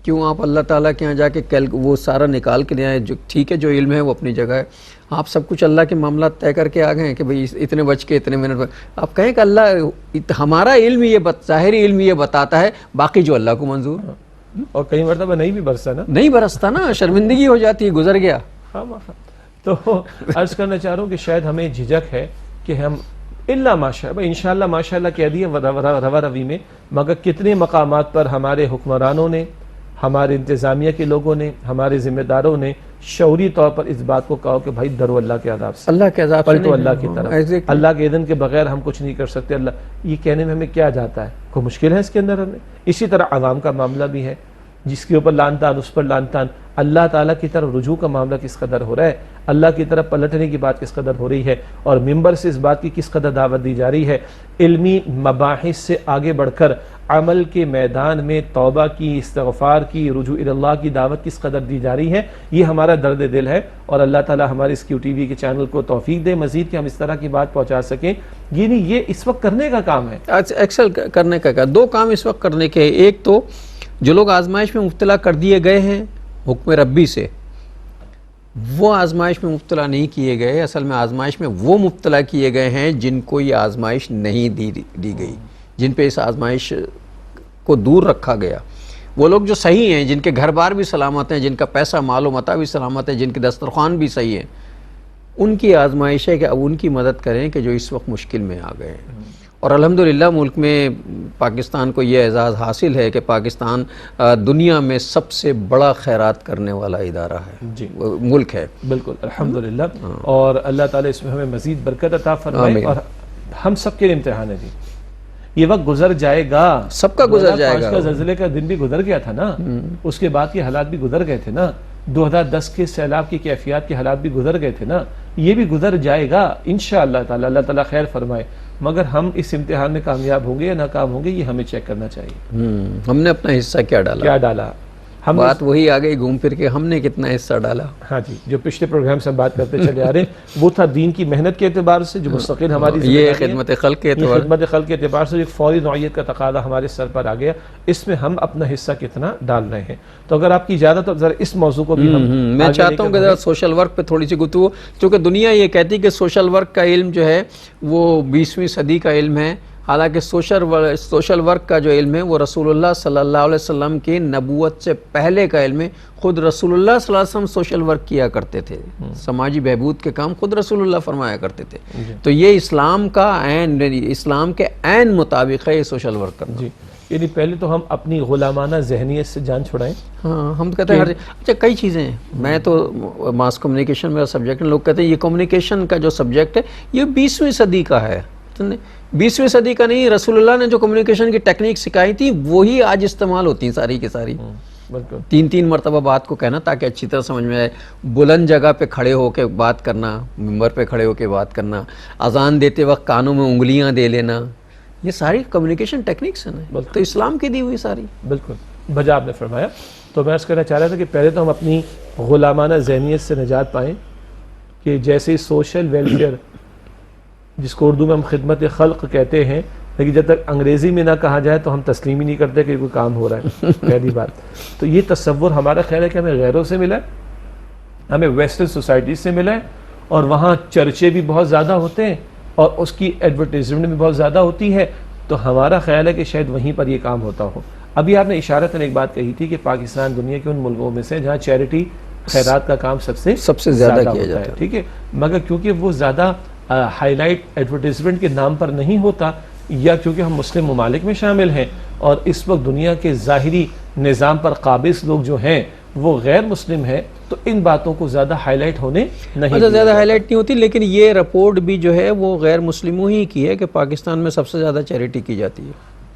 کیوں آپ اللہ تعالیٰ کے یہاں جا کے وہ سارا نکال کے لے آئے؟ جو ٹھیک ہے، جو علم ہے وہ اپنی جگہ ہے، آپ سب کچھ اللہ کے معاملات طے کر کے آ گئے ہیں کہ بھئی اتنے بج کے اتنے منٹ. آپ کہیں کہ اللہ ہمارا علم یہ ظاہری علم یہ بتاتا ہے، باقی جو اللہ کو منظور. اور کئی مرتبہ نہیں بھی برستا نا، نہیں برستا نا، شرمندگی ہو جاتی ہے، گزر گیا. تو عرض کرنا چاہ رہا ہوں کہ شاید ہمیں جھجک ہے کہ ہم اللہ ماشاءاللہ انشاءاللہ ماشاءاللہ کہہ دیا روا روی میں، مگر کتنے مقامات پر ہمارے حکمرانوں نے، ہمارے انتظامیہ کے لوگوں نے، ہمارے ذمہ داروں نے شعوری طور پر اس بات کو کہا کہ بھائی ڈرو اللہ کے عذاب سے، اللہ کے عذاب سے پلٹو اللہ کی طرف، اللہ کے اذن کے بغیر ہم کچھ نہیں کر سکتے. اللہ یہ کہنے میں ہمیں کیا جاتا ہے؟ کوئی مشکل ہے اس کے اندر ہمیں؟ اسی طرح عوام کا معاملہ بھی ہے، جس کے اوپر لعن طعن، اس پر لعن طعن. اللہ تعالیٰ کی طرف رجوع کا معاملہ کس قدر ہو رہا ہے، اللہ کی طرف پلٹنے کی بات کس قدر ہو رہی ہے، اور منبر سے اس بات کی کس قدر دعوت دی جا رہی ہے. علمی مباحث سے آگے بڑھ کر عمل کے میدان میں توبہ کی، استغفار کی، رجوع اللہ کی دعوت کس قدر دی جا رہی ہے، یہ ہمارا درد دل ہے. اور اللہ تعالیٰ ہمارے اس QTV کے چینل کو توفیق دے مزید کہ ہم اس طرح کی بات پہنچا سکیں. یہ اس وقت کرنے کا کام ہے، ایکسل کرنے کا. 2 کام اس وقت کرنے کے. ایک تو جو لوگ آزمائش میں مبتلا کر دیے گئے ہیں حکم ربی سے، وہ آزمائش میں مبتلا نہیں کیے گئے. اصل میں آزمائش میں وہ مبتلا کیے گئے ہیں جن کو یہ آزمائش نہیں دی گئی، جن پہ اس آزمائش کو دور رکھا گیا. وہ لوگ جو صحیح ہیں، جن کے گھر بار بھی سلامت ہیں، جن کا پیسہ مال و متاع بھی سلامت ہے، جن کے دسترخوان بھی صحیح ہیں، ان کی آزمائش ہے کہ اب ان کی مدد کریں کہ جو اس وقت مشکل میں آ گئے ہیں. اور الحمدللہ ملک میں پاکستان کو یہ اعزاز حاصل ہے کہ پاکستان دنیا میں سب سے بڑا خیرات کرنے والا ادارہ ہے، جی ملک ہے. بالکل الحمدللہ. اور اللہ تعالیٰ اس میں ہمیں مزید برکت عطا فرمائے. اور ہم سب کے امتحان ہے جی، یہ وقت گزر جائے گا، سب کا گزر جائے گا. 2005 کا زلزلے کا دن بھی گزر گیا تھا نا، اس کے بعد کے حالات بھی گزر گئے تھے نا، 2010 کے سیلاب کی کیفیات کے حالات بھی گزر گئے تھے نا، یہ بھی گزر جائے گا انشاءاللہ تعالی. اللہ تعالیٰ خیر فرمائے. مگر ہم اس امتحان میں کامیاب ہوں گے یا ناکام ہوں گے، یہ ہمیں چیک کرنا چاہیے. ہم نے اپنا حصہ کیا ڈالا. بات وہی آ گئی گھوم پھر کے، ہم نے کتنا حصہ ڈالا. ہاں جی، جو پچھلے پروگرام سے ہم بات کرتے چلے آ رہے ہیں وہ تھا دین کی محنت کے اعتبار سے جو مستقل ہماری یہ خدمت خلق کے اعتبار سے ایک فوری نوعیت کا تقاضا ہمارے سر پر آ گیا. اس میں ہم اپنا حصہ کتنا ڈال رہے ہیں. تو اگر آپ کی اجازت ہو ذرا اس موضوع کو بھی میں چاہتا ہوں کہ ذرا سوشل ورک پہ تھوڑی سی گفتگو، کیونکہ دنیا یہ کہتی کہ سوشل ورک کا علم جو ہے وہ 20ویں صدی کا علم ہے، حالانکہ سوشل ورک کا جو علم ہے وہ رسول اللہ صلی اللہ علیہ وسلم کی نبوت سے پہلے کا علم ہے. خود رسول اللہ صلی اللہ علیہ وسلم سوشل ورک کیا کرتے تھے، سماجی بہبود کے کام خود رسول اللہ فرمایا کرتے تھے. تو یہ اسلام کا اسلام کے عین مطابق ہے یہ سوشل ورک کرنا. جی، یعنی پہلے تو ہم اپنی غلامانہ ذہنیت سے جان چھڑائیں. ہاں، ہم کہتے ہیں اچھا کئی چیزیں ہیں. میں تو ماس کمیونیکیشن میرا سبجیکٹ ہے، لوگ کہتے ہیں یہ کمیونیکیشن کا جو سبجیکٹ ہے یہ 20ویں صدی کا ہے. 20ویں صدی کا نہیں، رسول اللہ نے جو کمیونیکیشن کی ٹیکنیک سکھائی تھی وہی آج استعمال ہوتی ہیں ساری کی ساری. بالکل 3 مرتبہ بات کو کہنا تاکہ اچھی طرح سمجھ میں آئے، بلند جگہ پہ کھڑے ہو کے بات کرنا، ممبر پہ کھڑے ہو کے بات کرنا، اذان دیتے وقت کانوں میں انگلیاں دے لینا، یہ ساری کمیونیکیشن ٹیکنیکس ہیں نا، تو اسلام کی دی ہوئی ساری. بالکل بجا آپ نے فرمایا. تو میں عرض کرنا چاہ رہا تھا کہ پہلے تو ہم اپنی غلامانہ ذہنیت سے نجات پائیں کہ جیسے سوشل ویلفیئر جس کو اردو میں ہم خدمت خلق کہتے ہیں، لیکن جب تک انگریزی میں نہ کہا جائے تو ہم تسلیم ہی نہیں کرتے کہ کوئی کام ہو رہا ہے. پہلی بات تو یہ تصور ہمارا خیال ہے کہ ہمیں غیروں سے ملا ہے، ہمیں ویسٹرن سوسائٹی سے ملا ہے، اور وہاں چرچے بھی بہت زیادہ ہوتے ہیں اور اس کی ایڈورٹیزمنٹ بھی بہت زیادہ ہوتی ہے، تو ہمارا خیال ہے کہ شاید وہیں پر یہ کام ہوتا ہو. ابھی آپ نے اشارتاً ایک بات کہی تھی کہ پاکستان دنیا کے ان ملکوں میں سے جہاں چیریٹی خیرات کا کام سب سے زیادہ کیا ہوتا جاتا ہے. ہے. ٹھیک ہے، مگر کیونکہ وہ زیادہ ہائی لائٹ ایڈورٹیزمنٹ کے نام پر نہیں ہوتا، یا کیونکہ ہم مسلم ممالک میں شامل ہیں اور اس وقت دنیا کے ظاہری نظام پر قابض لوگ جو ہیں وہ غیر مسلم ہیں، تو ان باتوں کو زیادہ ہائی لائٹ ہونے نہیں دیا زیادہ جاتا. ہائی لائٹ نہیں ہوتی، لیکن یہ رپورٹ بھی جو ہے وہ غیر مسلموں ہی کی ہے کہ پاکستان میں سب سے زیادہ چیریٹی کی جاتی ہے.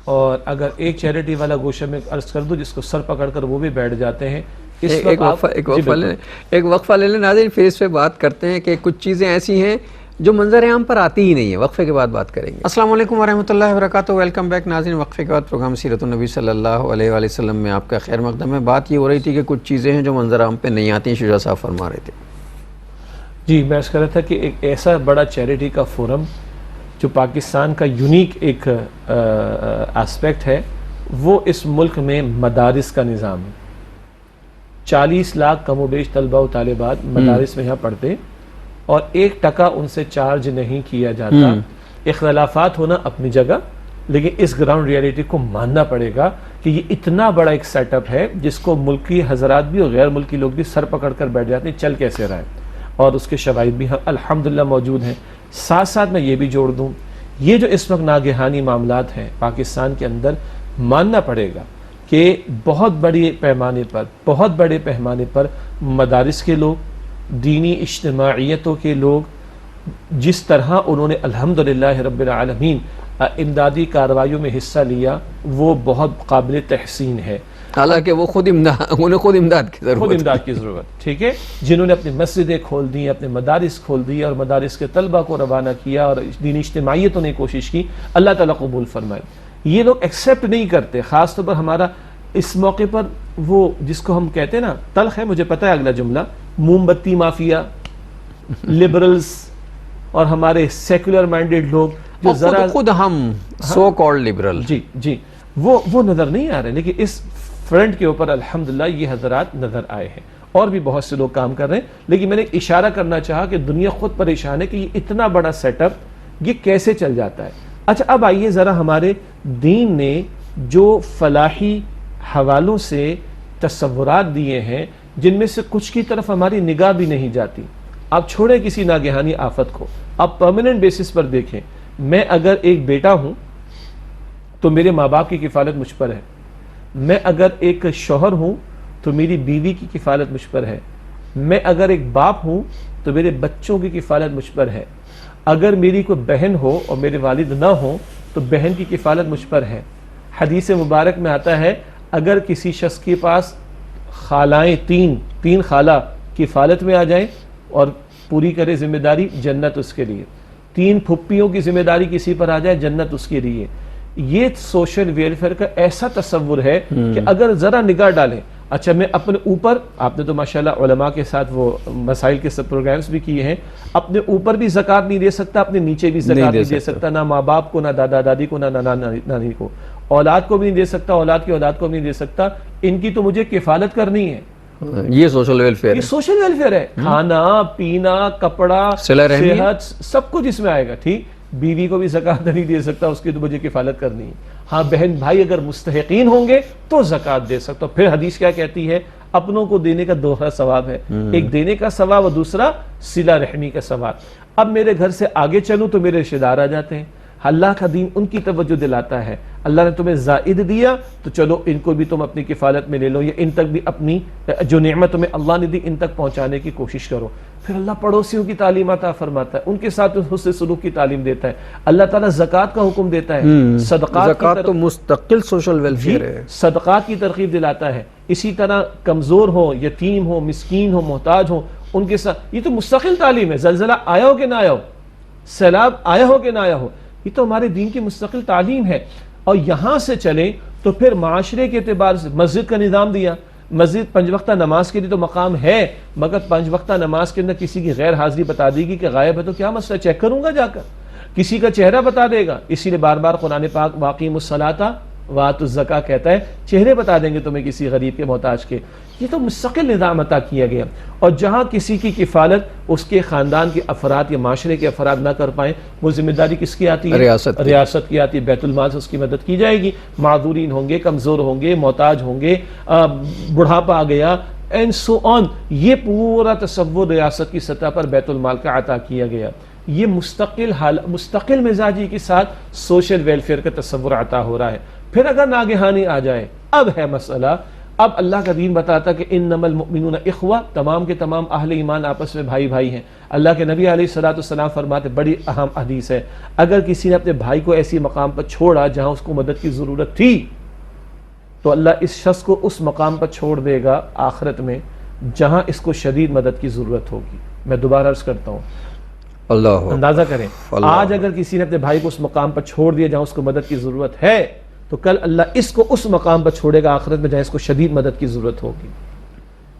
اور اگر ایک چیریٹی والا گوشہ میں عرض کر دوں جس کو سر پکڑ کر وہ بھی بیٹھ جاتے ہیں. ایک وقفہ لے لیں ناظرین، پھر اس پہ بات کرتے ہیں کہ کچھ چیزیں ایسی ہیں جو منظر عام پر آتی ہی نہیں ہے. وقفے کے بعد بات کریں گے. السلام علیکم ورحمۃ اللہ وبرکاتہ. ویلکم بیک ناظرین. وقفے کے بعد پروگرام سیرت النبی صلی اللہ علیہ وآلہ وسلم میں آپ کا خیر مقدم ہے. بات یہ ہو رہی تھی کہ کچھ چیزیں ہیں جو منظر عام پہ نہیں آتی ہیں. شجاع صاحب فرما رہے تھے. جی میں اس کہہ رہا تھا کہ ایک ایسا بڑا چیریٹی کا فورم جو پاکستان کا یونیک ایک آسپیکٹ ہے، وہ اس ملک میں مدارس کا نظام ہے. 40 لاکھ کم و بیش طلبہ و طالبات مدارس میں یہاں پڑھتے اور 1% ان سے چارج نہیں کیا جاتا. اختلافات ہونا اپنی جگہ، لیکن اس گراؤنڈ ریئلٹی کو ماننا پڑے گا کہ یہ اتنا بڑا ایک سیٹ اپ ہے جس کو ملکی حضرات بھی اور غیر ملکی لوگ بھی سر پکڑ کر بیٹھ جاتے ہیں چل کیسے رہا ہے، اور اس کے شواہد بھی الحمدللہ موجود ہیں. ساتھ ساتھ میں یہ بھی جوڑ دوں، یہ جو اس وقت ناگہانی معاملات ہیں پاکستان کے اندر، ماننا پڑے گا کہ بہت بڑے پیمانے پر مدارس کے لوگ، دینی اجتماعیتوں کے لوگ جس طرح انہوں نے الحمدللہ رب العالمین امدادی کارروائیوں میں حصہ لیا، وہ بہت قابل تحسین ہے. حالانکہ وہ انہیں خود امداد کی ضرورت ٹھیک ہے، جنہوں نے اپنی مسجدیں کھول دی، اپنے مدارس کھول دی اور مدارس کے طلبہ کو روانہ کیا اور دینی اجتماعیتوں نے کوشش کی، اللہ تعالیٰ قبول فرمائے. یہ لوگ ایکسیپٹ نہیں کرتے. خاص طور پر ہمارا اس موقع پر وہ جس کو ہم کہتے ہیں نا، تلخ ہے مجھے پتہ ہے اگلا جملہ، موم بتی مافیا، لبرلز اور ہمارے سیکولر مائنڈڈ لوگ جو ذرا خود ہم سو کالڈ لبرل، جی وہ نظر نہیں آ رہے، لیکن اس فرنٹ کے اوپر الحمدللہ یہ حضرات نظر آئے ہیں اور بھی بہت سے لوگ کام کر رہے ہیں. لیکن میں نے اشارہ کرنا چاہا کہ دنیا خود پریشان ہے کہ یہ اتنا بڑا سیٹ اپ یہ کیسے چل جاتا ہے. اچھا اب آئیے ذرا ہمارے دین نے جو فلاحی حوالوں سے تصورات دیے ہیں جن میں سے کچھ کی طرف ہماری نگاہ بھی نہیں جاتی. آپ چھوڑیں کسی ناگہانی آفت کو، آپ پرماننٹ بیسس پر دیکھیں. میں اگر ایک بیٹا ہوں تو میرے ماں باپ کی کفالت مجھ پر ہے. میں اگر ایک شوہر ہوں تو میری بیوی کی کفالت مجھ پر ہے. میں اگر ایک باپ ہوں تو میرے بچوں کی کفالت مجھ پر ہے. اگر میری کوئی بہن ہو اور میرے والد نہ ہوں تو بہن کی کفالت مجھ پر ہے. حدیث مبارک میں آتا ہے اگر کسی شخص کے پاس خالائیں تین خالہ کفالت میں آ جائیں اور پوری کرے ذمہ داری، جنت اس کے لیے. 3 پھپھیوں کی ذمہ داری کسی پر آ جائے، جنت اس کے لیے. یہ سوشل ویلفیئر کا ایسا تصور ہے کہ اگر ذرا نگاہ ڈالیں. اچھا میں اپنے اوپر، آپ نے تو ماشاءاللہ علماء کے ساتھ وہ مسائل کے سب پروگرامز بھی کیے ہیں، اپنے اوپر بھی زکوٰۃ نہیں دے سکتا، اپنے نیچے بھی زکوٰۃ نہیں دے سکتا، نہ ماں باپ کو، نہ دادا دادی کو، نہ نانا نانی کو. اولاد کو بھی نہیں دے سکتا، اولاد کی اولاد کو بھی نہیں دے سکتا. ان کی تو مجھے کفالت کرنی ہے. یہ سوشل ویلفیئر یہ سوشل ویلفیئر ہے. کھانا پینا کپڑا صحت سب کچھ اس میں آئے گا. ٹھیک، بیوی کو بھی زکوٰۃ نہیں دے سکتا، اس کی تو مجھے کفالت کرنی ہے. ہاں بہن بھائی اگر مستحقین ہوں گے تو زکوٰۃ دے سکتا. پھر حدیث کیا کہتی ہے؟ اپنوں کو دینے کا دوہرا ثواب ہے، ایک دینے کا ثواب اور دوسرا صلہ رحمی کا ثواب. اب میرے گھر سے آگے چلوں تو میرے رشتہ دار آ جاتے ہیں. اللہ کا دین ان کی توجہ دلاتا ہے. اللہ نے تمہیں زائد دیا تو چلو ان کو بھی تم اپنی کفالت میں لے لو، یا ان تک بھی اپنی جو نعمت تمہیں اللہ نے دی ان تک پہنچانے کی کوشش کرو۔ پھر اللہ پڑوسیوں کی تعلیم عطا فرماتا ہے، ان کے ساتھ حسن سلوک کی تعلیم دیتا ہے، اللہ تعالیٰ زکوٰۃ کا حکم دیتا ہے، زکوٰۃ تو مستقل سوشل ویلفیئر ہے، صدقات کی ترغیب دلاتا ہے۔ اسی طرح کمزور ہو، یتیم ہو، مسکین ہو، محتاج ہو، ان کے ساتھ، یہ تو مستقل تعلیم ہے۔ زلزلہ آیا ہو کہ نہ آیا ہو، سیلاب آیا ہو کہ نہ آیا ہو، یہ تو ہمارے دین کی مستقل تعلیم ہے۔ اور یہاں سے چلیں تو پھر معاشرے کے اعتبار سے مسجد کا نظام دیا۔ مسجد 5 وقتہ نماز کے لیے تو مقام ہے، مگر 5 وقتہ نماز کے اندر کسی کی غیر حاضری بتا دی گی کہ غائب ہے تو کیا مسئلہ، چیک کروں گا جا کر، کسی کا چہرہ بتا دے گا۔ اسی لیے بار بار قرآن پاک واقیموا الصلاۃ وآتوا الزکاۃ کہتا ہے، چہرے بتا دیں گے تمہیں کسی غریب کے محتاج کے۔ یہ تو مستقل نظام عطا کیا گیا، اور جہاں کسی کی کفالت اس کے خاندان کے افراد یا معاشرے کے افراد نہ کر پائیں، وہ ذمہ داری کس کی آتی ہے؟ ریاست کی آتی ہے، بیت المال سے اس کی مدد کی جائے گی۔ معذورین ہوں گے، کمزور ہوں گے، محتاج ہوں گے، بڑھاپا آ گیا اینڈ سو آن، یہ پورا تصور ریاست کی سطح پر بیت المال کا عطا کیا گیا۔ یہ مستقل مزاجی کے ساتھ سوشل ویلفیئر کا تصور عطا ہو رہا ہے۔ پھر اگر ناگہانی آ جائے، اب ہے مسئلہ، اب اللہ کا دین بتاتا کہ انما المؤمنون اخوہ، تمام کے تمام اہل ایمان آپس میں بھائی بھائی ہیں۔ اللہ کے نبی علیہ السلام فرماتے، بڑی اہم حدیث ہے، اگر کسی نے اپنے بھائی کو ایسی مقام پر چھوڑا جہاں اس کو مدد کی ضرورت تھی، تو اللہ اس شخص کو اس مقام پر چھوڑ دے گا آخرت میں جہاں اس کو شدید مدد کی ضرورت ہوگی۔ میں دوبارہ عرض کرتا ہوں، اللہ اندازہ کریں، آج اگر کسی نے اپنے بھائی کو اس مقام پر چھوڑ دیا جہاں اس کو مدد کی ضرورت ہے، تو کل اللہ اس کو اس مقام پر چھوڑے گا آخرت میں جہاں اس کو شدید مدد کی ضرورت ہوگی۔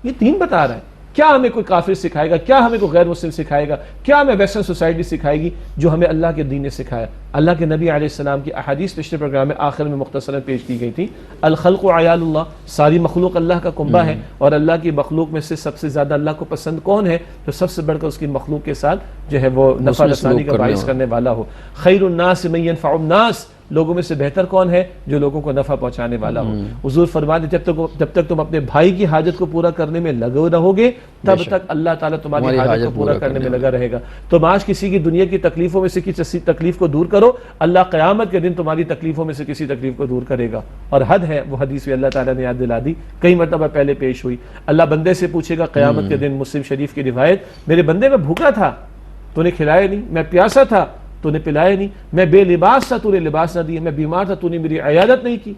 یہ دین بتا رہا ہے۔ کیا ہمیں کوئی کافر سکھائے گا؟ کیا ہمیں کوئی غیر مسلم سکھائے گا؟ کیا ہمیں ویسٹرن سوسائٹی سکھائے گی جو ہمیں اللہ کے دین نے سکھایا؟ اللہ کے نبی علیہ السلام کی احادیث پچھلے پروگرام میں آخر میں مختصراً پیش کی گئی تھی۔ الخلق عیال اللہ، ساری مخلوق اللہ کا کنبہ ہے، اور اللہ کی مخلوق میں سے سب سے زیادہ اللہ کو پسند کون ہے؟ جو سب سے بڑھ کر اس کی مخلوق کے ساتھ جو ہے وہ نفع رسانی کا باعث کرنے والا ہو۔ خیر الناس من ينفع الناس، لوگوں میں سے بہتر کون ہے؟ جو لوگوں کو نفع پہنچانے والا ہو۔ حضور فرماتے جب تک تم اپنے بھائی کی حاجت کو پورا کرنے میں لگے رہو گے، تب تک اللہ تعالیٰ تمہاری حاجت کو پورا کرنے میں لگا رہے گا۔ تم آج کسی کی دنیا کی تکلیفوں میں سے کسی تکلیف کو دور کرو، اللہ قیامت کے دن تمہاری تکلیفوں میں سے کسی تکلیف کو دور کرے گا۔ اور حد ہے، وہ حدیث بھی اللہ تعالیٰ نے یاد دلا دی، کئی مرتبہ پہلے پیش ہوئی۔ اللہ بندے سے پوچھے گا قیامت کے دن، مسلم شریف کی روایت، میرے بندے میں بھوکا تھا تو نے کھلایا نہیں، میں پیاسا تھا تو نے پلایا نہیں، میں بے لباس تھا تو نے لباس نہ دیا، میں بیمار تھا تو نے میری عیادت نہیں کی۔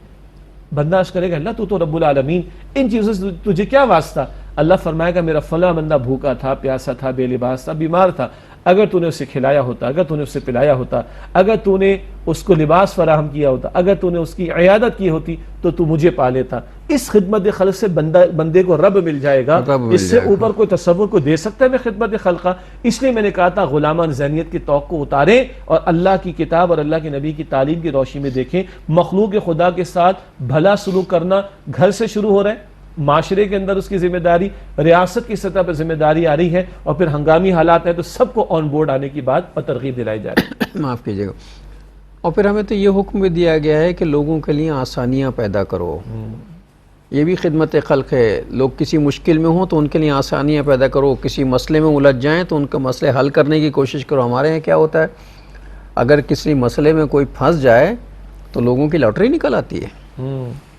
بندہ عرض کرے گا، اللہ تو رب العالمین، ان چیزوں سے تجھے کیا واسطہ؟ اللہ فرمائے گا، میرا فلاں بندہ بھوکا تھا، پیاسا تھا، بے لباس تھا، بیمار تھا، اگر تو نے اسے کھلایا ہوتا، اگر تو نے اسے پلایا ہوتا، اگر تو نے اس کو لباس فراہم کیا ہوتا، اگر تو نے اس کی عیادت کی ہوتی تو تو مجھے پا لیتا۔ اس خدمت خلق سے بندے کو رب مل جائے گا، اس سے اوپر کوئی تصور کو دے سکتا ہے میں خدمت خلق کا؟ اس لیے میں نے کہا تھا غلامان ذہنیت کی توقع اتاریں اور اللہ کی کتاب اور اللہ کے نبی کی تعلیم کی روشنی میں دیکھیں۔ مخلوق خدا کے ساتھ بھلا سلوک کرنا گھر سے شروع ہو رہا ہے، معاشرے کے اندر اس کی ذمہ داری، ریاست کی سطح پر ذمہ داری آ رہی ہے، اور پھر ہنگامی حالات ہیں تو سب کو آن بورڈ آنے کی بات اور ترغیب دلائی جا رہی ہے۔ معاف کیجیے گا۔ اور پھر ہمیں تو یہ حکم بھی دیا گیا ہے کہ لوگوں کے لیے آسانیاں پیدا کرو، یہ بھی خدمت خلق ہے۔ لوگ کسی مشکل میں ہوں تو ان کے لیے آسانیاں پیدا کرو، کسی مسئلے میں الجھ جائیں تو ان کا مسئلے حل کرنے کی کوشش کرو۔ ہمارے یہاں کیا ہوتا ہے، اگر کسی مسئلے میں کوئی پھنس جائے تو لوگوں کی لاٹری نکل آتی ہے،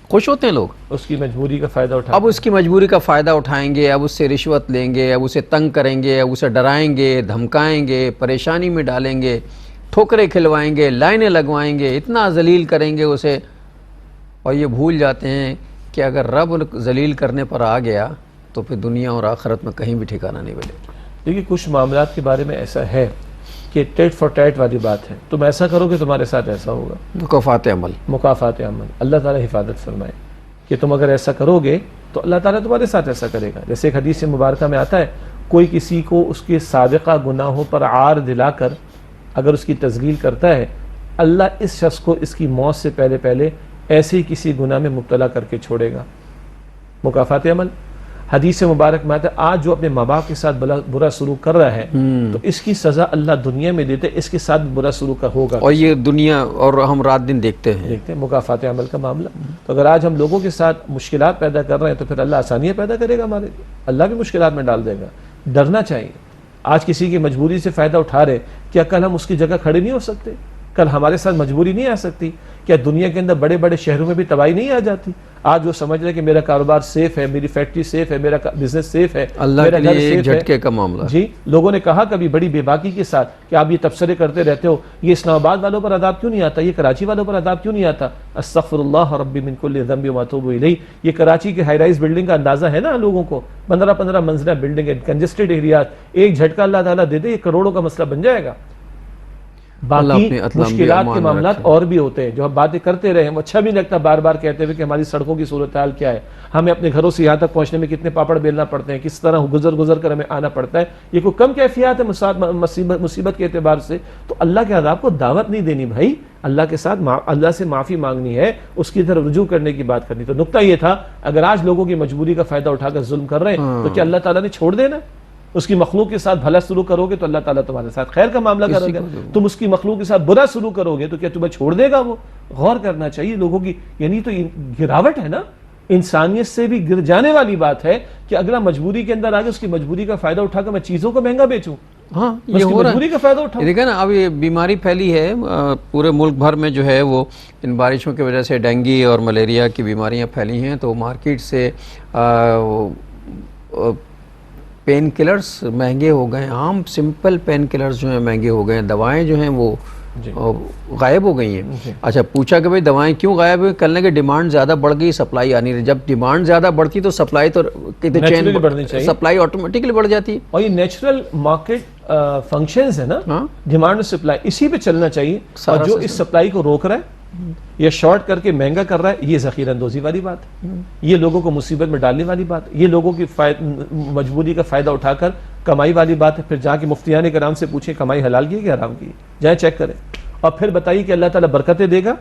خوش ہوتے ہیں لوگ، اس کی مجبوری کا فائدہ اٹھا، اب اس کی مجبوری کا فائدہ اٹھائیں گے، اب اس سے رشوت لیں گے، اب اسے تنگ کریں گے، اب اسے ڈرائیں گے، دھمکائیں گے، پریشانی میں ڈالیں گے، ٹھوکریں کھلوائیں گے، لائنیں لگوائیں گے، اتنا ذلیل کریں گے اسے، اور یہ بھول جاتے ہیں کہ اگر رب ذلیل کرنے پر آ گیا تو پھر دنیا اور آخرت میں کہیں بھی ٹھکانہ نہیں ملے۔ دیکھیے کچھ معاملات کے بارے میں ایسا ہے کہ ٹیٹ فار ٹیٹ والی بات ہے، تم ایسا کرو کہ تمہارے ساتھ ایسا ہوگا، مکافات عمل، مکافات عمل۔ اللہ تعالیٰ حفاظت فرمائے کہ تم اگر ایسا کرو گے تو اللہ تعالیٰ تمہارے ساتھ ایسا کرے گا۔ جیسے ایک حدیث مبارکہ میں آتا ہے، کوئی کسی کو اس کے سابقہ گناہوں پر عار دلا کر اگر اس کی تذلیل کرتا ہے، اللہ اس شخص کو اس کی موت سے پہلے ایسے ہی کسی گناہ میں مبتلا کر کے چھوڑے گا۔ مکافات عمل حدیث مبارک میں آتا ہے، آج جو اپنے ماں باپ کے ساتھ برا سلوک کر رہا ہے تو اس کی سزا اللہ دنیا میں دیتے، اس کے ساتھ برا سلوک ہوگا، اور یہ دنیا اور ہم رات دن دیکھتے ہیں مکافات عمل کا معاملہ۔ تو اگر آج ہم لوگوں کے ساتھ مشکلات پیدا کر رہے ہیں تو پھر اللہ آسانیاں پیدا کرے گا ہمارے لیے، اللہ بھی مشکلات میں ڈال دے گا۔ ڈرنا چاہیے۔ آج کسی کی مجبوری سے فائدہ اٹھا رہے، کیا کل ہم اس کی جگہ کھڑے نہیں ہو سکتے؟ کل ہمارے ساتھ مجبوری نہیں آ سکتی؟ کیا دنیا کے اندر بڑے بڑے شہروں میں بھی تباہی نہیں آ جاتی؟ آج وہ سمجھ رہے کہ میرا کاروبار سیف ہے، میری فیکٹری سیف ہے، میرا بزنس سیف ہے، اللہ میرا کے گھر لیے ایک سیف ہے۔ جھٹکے کا معاملہ۔ جی لوگوں نے کہا کبھی بڑی بے باکی کے ساتھ کہ آپ یہ تبصرے کرتے رہتے ہو، یہ اسلام آباد والوں پر عذاب کیوں نہیں آتا، یہ کراچی والوں پر عذاب کیوں نہیں آتا؟ استغفر اللہ ربی من کل ذنب واتوب الیہ۔ یہ کراچی کے ہائی رائز بلڈنگ کا اندازہ ہے نا لوگوں کو، 15 منزلہ بلڈنگ ہے، کنجسٹڈ ایریاز، ایک جھٹکا اللہ تعالیٰ دے دے یہ کروڑوں کا مسئلہ بن جائے گا۔ باقی مشکلات کے معاملات اور بھی ہوتے ہیں جو ہم باتیں کرتے رہے ہیں، اچھا بھی لگتا بار بار کہتے ہوئے کہ ہماری سڑکوں کی صورتحال کیا ہے، ہمیں اپنے گھروں سے یہاں تک پہنچنے میں کتنے پاپڑ بیلنا پڑتے ہیں، کس طرح گزر کر ہمیں آنا پڑتا ہے، یہ کوئی کم کیفیات ہے مصیبت کے اعتبار سے؟ تو اللہ کے عذاب کو دعوت نہیں دینی بھائی، اللہ کے ساتھ اللہ سے معافی مانگنی ہے، اس کی طرف رجوع کرنے کی بات کرنی۔ تو نقطہ یہ تھا اگر آج لوگوں کی مجبوری کا فائدہ اٹھا کر ظلم کر رہے ہیں تو کیا اللہ تعالیٰ نے چھوڑ دینا؟ اس کی مخلوق کے ساتھ بھلا سلوک کرو گے تو اللہ تعالیٰ تمہارے ساتھ خیر کا معاملہ کرے گا، تم اس کی مخلوق کے ساتھ برا سلوک کرو گے تو کیا تمہیں چھوڑ دے گا وہ؟ غور کرنا چاہیے لوگوں کی، یعنی تو گراوٹ ہے نا، انسانیت سے بھی گر جانے والی بات ہے کہ اگلا مجبوری کے اندر آگے اس کی مجبوری کا فائدہ اٹھا کر میں چیزوں کو مہنگا بیچوں، ہاں یہ ہو رہا ہے، مجبوری کا فائدہ اٹھاؤں۔ دیکھیں نا اب یہ بیماری پھیلی ہے پورے ملک بھر میں، جو ہے وہ ان بارشوں کی وجہ سے ڈینگی اور ملیریا کی بیماریاں پھیلی ہیں، تو مارکیٹ سے پین کلرز مہنگے ہو گئے ہیں، عام سمپل پین کلرز جو ہیں مہنگے ہو گئے ہیں، دوائیں جو ہیں وہ غائب ہو گئی ہیں۔ اچھا پوچھا کہ بھئی دوائیں کیوں غائب ہوئی؟ کہنے کہ ڈیمانڈ زیادہ بڑھ گئی، سپلائی آنی رہی، جب ڈیمانڈ زیادہ بڑھتی تو سپلائی تو سپلائی آٹومیٹکلی بڑھ جاتی ہے، اور یہ نیچرل مارکیٹ فنکشنز ہے نا، ڈیمانڈ اور سپلائی اسی پہ چلنا چاہیے، اور جو اس سپلائی کو روک رہا ہے یا شارٹ کر کے مہنگا کر رہا ہے یہ ذخیرہ اندوزی والی بات ہے، یہ لوگوں کو مصیبت میں ڈالنے والی بات ہے، یہ لوگوں کی مجبوری کا فائدہ اٹھا کر کمائی والی بات ہے۔ پھر جا کے مفتیان کرام سے پوچھیں کمائی حلال کی ہے کہ حرام کی ہے، جائیں چیک کریں، اور پھر بتائیے کہ اللہ تعالیٰ برکتیں دے گا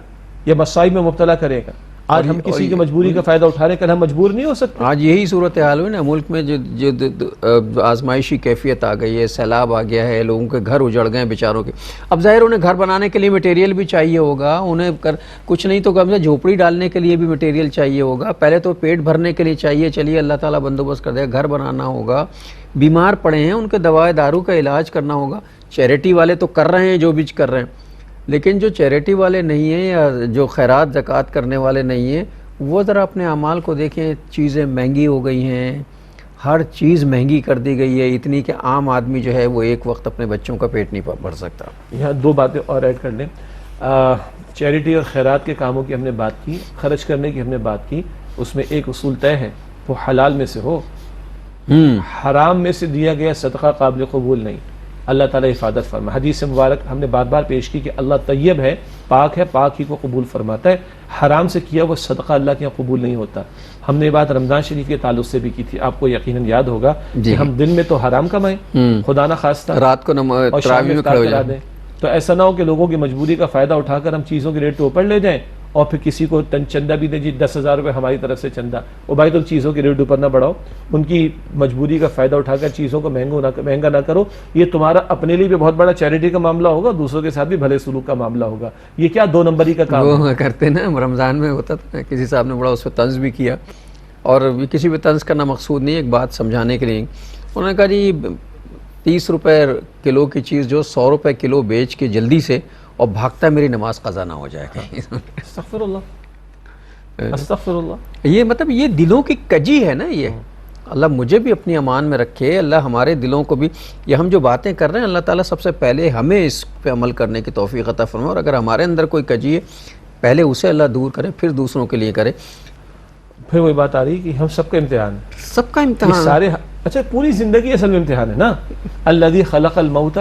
یا مصائب میں مبتلا کرے گا؟ آج ہم کسی کی مجبوری کا فائدہ اٹھا رہے ہیں، کل ہم مجبور نہیں ہو سکتے۔ آج یہی صورتحال ہوئی نا ملک میں، جو آزمائشی کیفیت آ گئی ہے، سیلاب آ گیا ہے، لوگوں کے گھر اجڑ گئے ہیں بیچاروں کے۔ اب ظاہر انہیں گھر بنانے کے لیے مٹیریل بھی چاہیے ہوگا، انہیں کچھ نہیں تو کم سے جھوپڑی ڈالنے کے لیے بھی مٹیریل چاہیے ہوگا، پہلے تو پیٹ بھرنے کے لیے چاہیے، چلیے اللہ تعالیٰ بندوبست کر دے گا، گھر بنانا ہوگا، بیمار پڑے ہیں ان کے دوائی دارو کا علاج کرنا ہوگا۔ چیریٹی والے تو کر رہے ہیں جو بھی کر رہے ہیں، لیکن جو چیریٹی والے نہیں ہیں یا جو خیرات زکوٰۃ کرنے والے نہیں ہیں وہ ذرا اپنے اعمال کو دیکھیں، چیزیں مہنگی ہو گئی ہیں، ہر چیز مہنگی کر دی گئی ہے، اتنی کہ عام آدمی جو ہے وہ ایک وقت اپنے بچوں کا پیٹ نہیں بھر سکتا۔ یہاں دو باتیں اور ایڈ کر لیں، چیریٹی اور خیرات کے کاموں کی ہم نے بات کی، خرچ کرنے کی ہم نے بات کی، اس میں ایک اصول طے ہے، وہ حلال میں سے ہو، حرام میں سے دیا گیا صدقہ قابل قبول نہیں، اللہ تعالیٰ حفاظت فرما۔ حدیث مبارک ہم نے بار بار پیش کی کہ اللہ طیب ہے، پاک ہی کو قبول فرماتا ہے، حرام سے کیا وہ صدقہ اللہ کے یہاں قبول نہیں ہوتا۔ ہم نے بات رمضان شریف کے تعلق سے بھی کی تھی، آپ کو یقیناً یاد ہوگا کہ ہم دن میں تو حرام کمائیں، خدا نہ خواستہ رات کو تراویح میں کھڑے ہو جائیں، تو ایسا نہ ہو کہ لوگوں کی مجبوری کا فائدہ اٹھا کر ہم چیزوں کے ریٹ تو اوپر لے جائیں اور پھر کسی کو چندہ بھی دیں، جی 10,000 روپے ہماری طرف سے چندہ، وہ بھائی تم چیزوں کے ریٹ اوپر نہ بڑھاؤ، ان کی مجبوری کا فائدہ اٹھا کر چیزوں کو مہنگا نہ کرو، یہ تمہارا اپنے لیے بھی بہت بڑا چیریٹی کا معاملہ ہوگا، دوسروں کے ساتھ بھی بھلے سلوک کا معاملہ ہوگا۔ یہ کیا دو نمبری کا کام وہ کرتے نا رمضان میں ہوتا تھا، کسی صاحب نے بڑا اس پہ طنز بھی کیا، اور کسی پہ طنز کرنا مقصود نہیں، ایک بات سمجھانے کے لیے انہوں نے کہا جی 30 روپے کلو کی چیز جو 100 روپے کلو بیچ کے جلدی سے اور بھاگتا میری نماز قضا نہ ہو جائے گا۔ استغفر اللہ، استغفر اللہ۔ یہ مطلب یہ دلوں کی کجی ہے نا، یہ اللہ مجھے بھی اپنی امان میں رکھے، اللہ ہمارے دلوں کو بھی، یہ ہم جو باتیں کر رہے ہیں اللہ تعالیٰ سب سے پہلے ہمیں اس پہ عمل کرنے کی توفیق عطا فرمائے، اور اگر ہمارے اندر کوئی کجی ہے پہلے اسے اللہ دور کرے پھر دوسروں کے لیے کرے۔ پھر وہی بات آ رہی کہ ہم سب کا امتحان ہے، سب کا امتحان، سارے اچھا پوری زندگی اصل میں امتحان ہے نا، الذی خلق الموت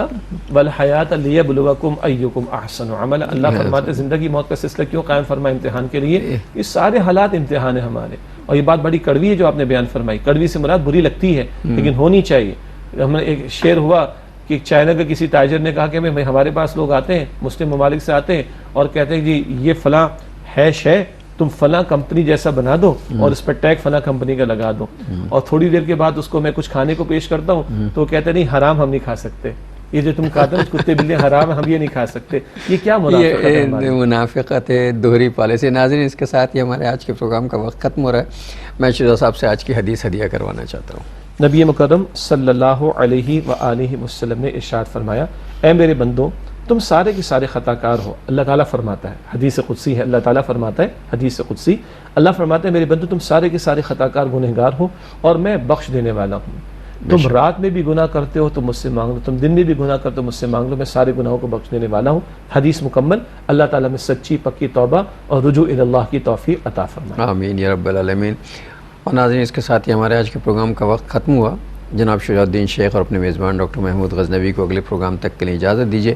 والحیات لیبلوکم ایکم احسن عملا، اللہ فرماتے زندگی موت کا سلسلہ کیوں قائم فرمایا امتحان کے لیے، یہ سارے حالات امتحان ہیں ہمارے، اور یہ بات بڑی کڑوی ہے جو آپ نے بیان فرمائی، کڑوی سے مراد بری لگتی ہے لیکن ہونی چاہیے۔ ہم نے ایک شعر ہوا کہ چائنا کے کسی تاجر نے کہا کہ ہمارے پاس لوگ آتے ہیں مسلم ممالک سے آتے ہیں اور کہتے ہیں جی یہ فلاں ہے شے تم فلاں کمپنی جیسا بنا دو اور اس پر ٹیگ فلاں کمپنی کا لگا دو، اور تھوڑی دیر کے بعد اس کو میں کچھ کھانے کو پیش کرتا ہوں تو وہ کہتے نہیں حرام ہم نہیں کھا سکتے، یہ جو تم کہتے ہیں کتے بلے حرام ہم یہ نہیں کھا سکتے۔ یہ کیا منافقت ہے، دوہری پالیسی۔ ناظرین اس کے ساتھ ہی ہمارے آج کے پروگرام کا وقت ختم ہو رہا ہے۔ میں شہزاد صاحب سے آج کی حدیث ہدیہ کروانا چاہتا ہوں۔ نبی مکرم صلی اللہ علیہ وآلہ وسلم نے ارشاد فرمایا، اے میرے بندوں تم سارے کے سارے خطا کار ہو. اللہ تعالیٰ فرماتا ہے، حدیث قدسی ہے، اللہ تعالیٰ فرماتا ہے حدیث قدسی، اللہ فرماتا ہے میرے بندو تم سارے کے سارے خطا کار گنہگار ہو اور میں بخش دینے والا ہوں. تم رات میں بھی گناہ کرتے ہو تو مجھ سے مانگ لو، تم دن میں بھی گناہ کرتے ہو مجھ سے مانگ لو، میں سارے گناہوں کو بخش دینے والا ہوں. حدیث مکمل. اللہ تعالیٰ میں سچی پکی توبہ اور رجوع الی اللہ کی توفیق عطا فرمائے. آمین یا رب العالمین. اور ناظرین، اس کے ساتھ ہی ہمارے آج کے پروگرام کا وقت ختم ہوا. جناب شجاع الدین شیخ اور اپنے میزبان ڈاکٹر محمود غزنوی کو اگلے پروگرام تک کے لیے اجازت دیجیے.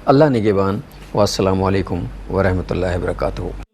اللہ نگہبان. والسلام علیکم ورحمۃ اللہ وبرکاتہ.